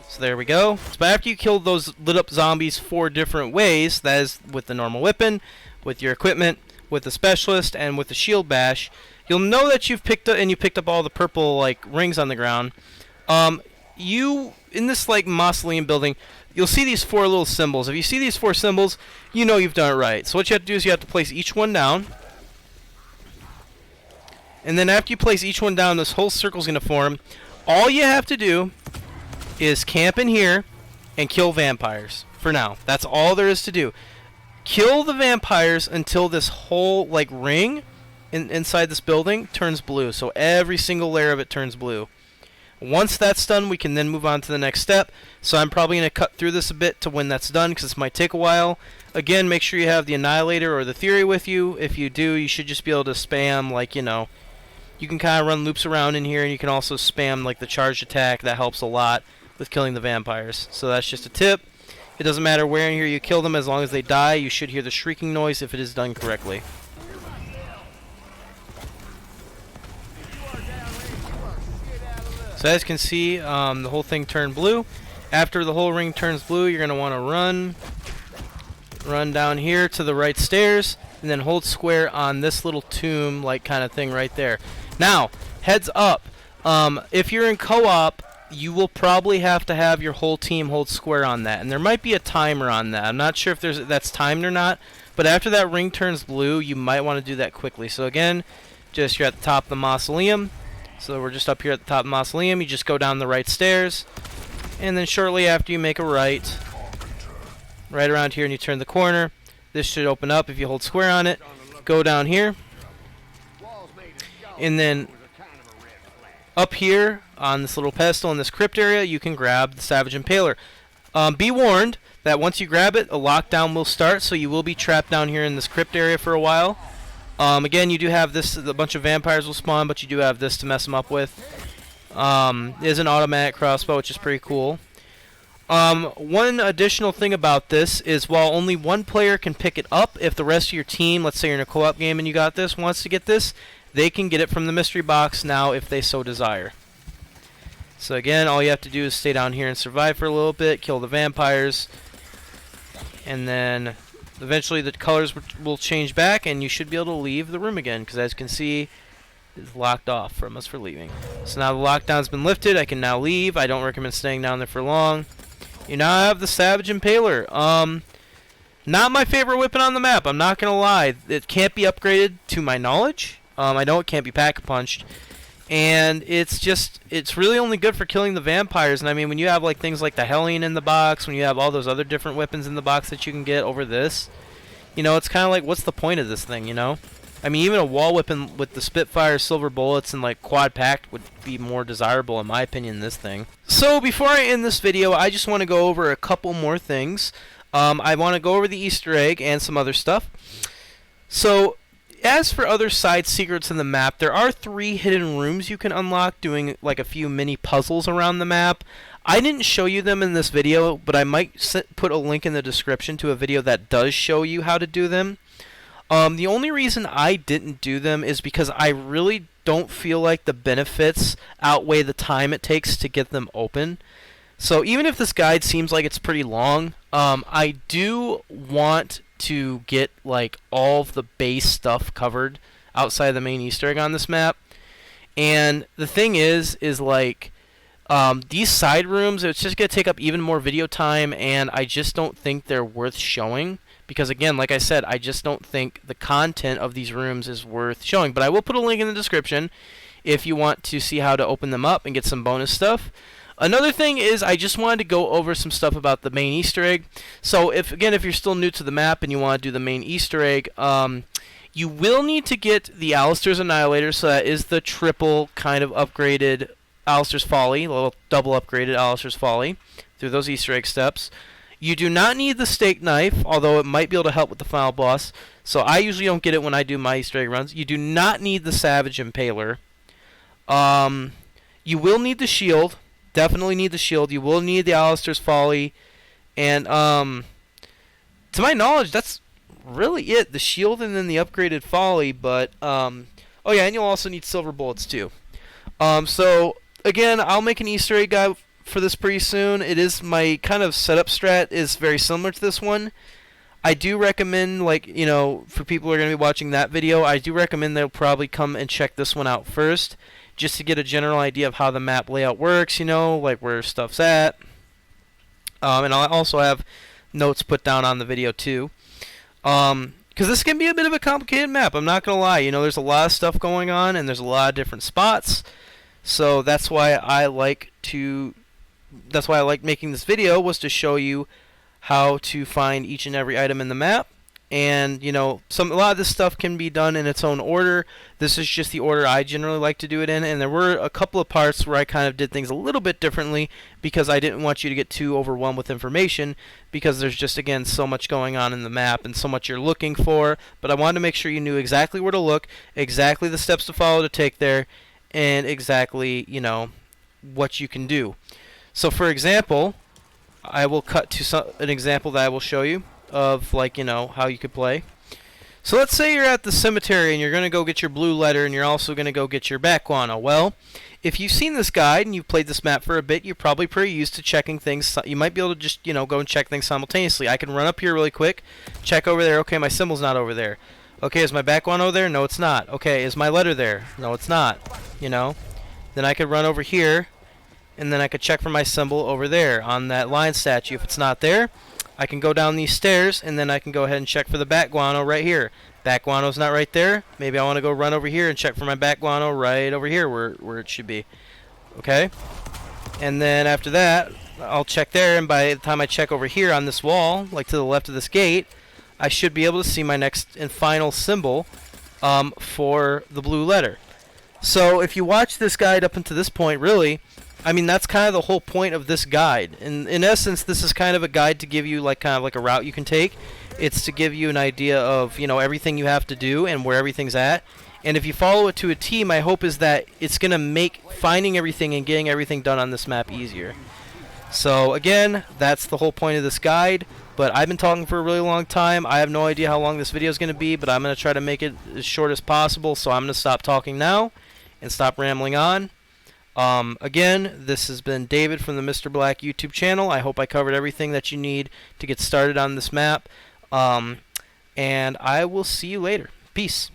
Speaker 1: So there we go. So after you kill those lit up zombies 4 different ways, that is with the normal weapon, with your equipment, with the specialist, and with the shield bash, you'll know that you've picked up, and you picked up all the purple like rings on the ground. You in this like mausoleum building, you'll see these 4 little symbols. If you see these 4 symbols, you know you've done it right. So what you have to do is you have to place each one down. And then after you place each one down, this whole circle's going to form. All you have to do is camp in here and kill vampires for now. That's all there is to do. Kill the vampires until this whole like ring inside this building turns blue. So every single layer of it turns blue. Once that's done, we can then move on to the next step. So I'm probably going to cut through this a bit to when that's done, because this might take a while. Again, make sure you have the Annihilator or the Theory with you. If you do, you should just be able to spam, like, you know, you can kind of run loops around in here, and you can also spam like the charged attack. That helps a lot with killing the vampires. So that's just a tip. It doesn't matter where in here you kill them, as long as they die, you should hear the shrieking noise if it is done correctly. So as you can see, the whole thing turned blue. After the whole ring turns blue, you're going to want to run down here to the right stairs, and then hold square on this little tomb like kind of thing right there. Now, heads up, if you're in co-op, you will probably have to have your whole team hold square on that, and there might be a timer on that. I'm not sure if that's timed or not, but after that ring turns blue, you might want to do that quickly. So again, just you're at the top of the mausoleum. So we're just up here at the top of the mausoleum. You just go down the right stairs, and then shortly after you make a right around here and you turn the corner, this should open up if you hold square on it. Go down here, and then up here on this little pedestal in this crypt area, you can grab the Savage Impaler. Be warned that once you grab it, a lockdown will start, so you will be trapped down here in this crypt area for a while. Again, you do have this, a bunch of vampires will spawn, but you do have this to mess them up with. It is an automatic crossbow, which is pretty cool. One additional thing about this is while only one player can pick it up, if the rest of your team, let's say you're in a co-op game and you got this, wants to get this, they can get it from the mystery box now if they so desire. So again, all you have to do is stay down here and survive for a little bit, kill the vampires, and then eventually the colors will change back and you should be able to leave the room again, because as you can see, it's locked off from us for leaving. So now the lockdown's been lifted, I can now leave. I don't recommend staying down there for long. You now have the Savage Impaler. Not my favorite weapon on the map, I'm not gonna lie. It can't be upgraded to my knowledge. I know it can't be pack-a-punched. And it's really only good for killing the vampires. And I mean, when you have like things like the Hellion in the box, when you have all those other different weapons in the box that you can get over this, you know, it's kind of like, what's the point of this thing, you know? I mean, even a wall weapon with the Spitfire, silver bullets, and like quad packed would be more desirable in my opinion than this thing. So before I end this video, I just want to go over a couple more things. I want to go over the Easter egg and some other stuff. So as for other side secrets in the map, there are 3 hidden rooms you can unlock doing like a few mini puzzles around the map. I didn't show you them in this video, but I might put a link in the description to a video that does show you how to do them. The only reason I didn't do them is because I really don't feel like the benefits outweigh the time it takes to get them open. So even if this guide seems like it's pretty long, I do want to get like all of the base stuff covered outside the main Easter egg on this map. And the thing is like these side rooms, it's just going to take up even more video time, and I just don't think they're worth showing. Because again, like I said, I just don't think the content of these rooms is worth showing. But I will put a link in the description if you want to see how to open them up and get some bonus stuff. Another thing is I just wanted to go over some stuff about the main Easter egg. So if you're still new to the map and you want to do the main Easter egg, you will need to get the Alistair's Annihilator. So that is the triple kind of upgraded Alistair's Folly, a little double upgraded Alistair's Folly through those Easter egg steps. You do not need the steak knife, although it might be able to help with the final boss. So I usually don't get it when I do my Easter egg runs. You do not need the Savage Impaler. You will need the shield. Definitely need the shield. You will need the Alistair's Folly. And to my knowledge, that's really it. The shield and then the upgraded Folly. But Oh yeah, and you'll also need silver bullets too. So again, I'll make an Easter egg guide for this pretty soon. It is my kind of setup strat is very similar to this one. I do recommend, like, you know, for people who are going to be watching that video, I do recommend they'll probably come and check this one out first, just to get a general idea of how the map layout works, you know, like where stuff's at. And I'll also have notes put down on the video too. Because this can be a bit of a complicated map, I'm not going to lie. You know, there's a lot of stuff going on, and there's a lot of different spots. So that's why I like making this video, was to show you how to find each and every item in the map. And, you know, a lot of this stuff can be done in its own order. This is just the order I generally like to do it in, and there were a couple of parts where I kind of did things a little bit differently because I didn't want you to get too overwhelmed with information, because there's just, again, so much going on in the map and so much you're looking for. But I wanted to make sure you knew exactly where to look, exactly the steps to follow to take there, and exactly, you know, what you can do. So, for example, I will cut to an example that I will show you of, like, you know, how you could play. So let's say you're at the cemetery and you're going to go get your blue letter, and you're also going to go get your bat guano. Well, if you've seen this guide and you've played this map for a bit, you're probably pretty used to checking things. You might be able to just, you know, go and check things simultaneously. I can run up here really quick, check over there. Okay, my symbol's not over there. Okay, is my bat guano there? No, it's not. Okay, is my letter there? No, it's not. You know? Then I could run over here, and then I could check for my symbol over there on that lion statue. If it's not there, I can go down these stairs, and then I can go ahead and check for the bat guano right here. Bat guano's not right there. Maybe I want to go run over here and check for my bat guano right over here where it should be. Okay? And then after that, I'll check there, and by the time I check over here on this wall, like to the left of this gate, I should be able to see my next and final symbol for the blue letter. So if you watch this guide up until this point, really, I mean, that's kind of the whole point of this guide. In essence, this is kind of a guide to give you kind of like a route you can take. It's to give you an idea of, you know, everything you have to do and where everything's at. And if you follow it to a T, my hope is that it's going to make finding everything and getting everything done on this map easier. So again, that's the whole point of this guide. But I've been talking for a really long time. I have no idea how long this video is going to be, but I'm going to try to make it as short as possible. So I'm going to stop talking now and stop rambling on. Again, this has been David from the Mr. Black YouTube channel. I hope I covered everything that you need to get started on this map. And I will see you later. Peace.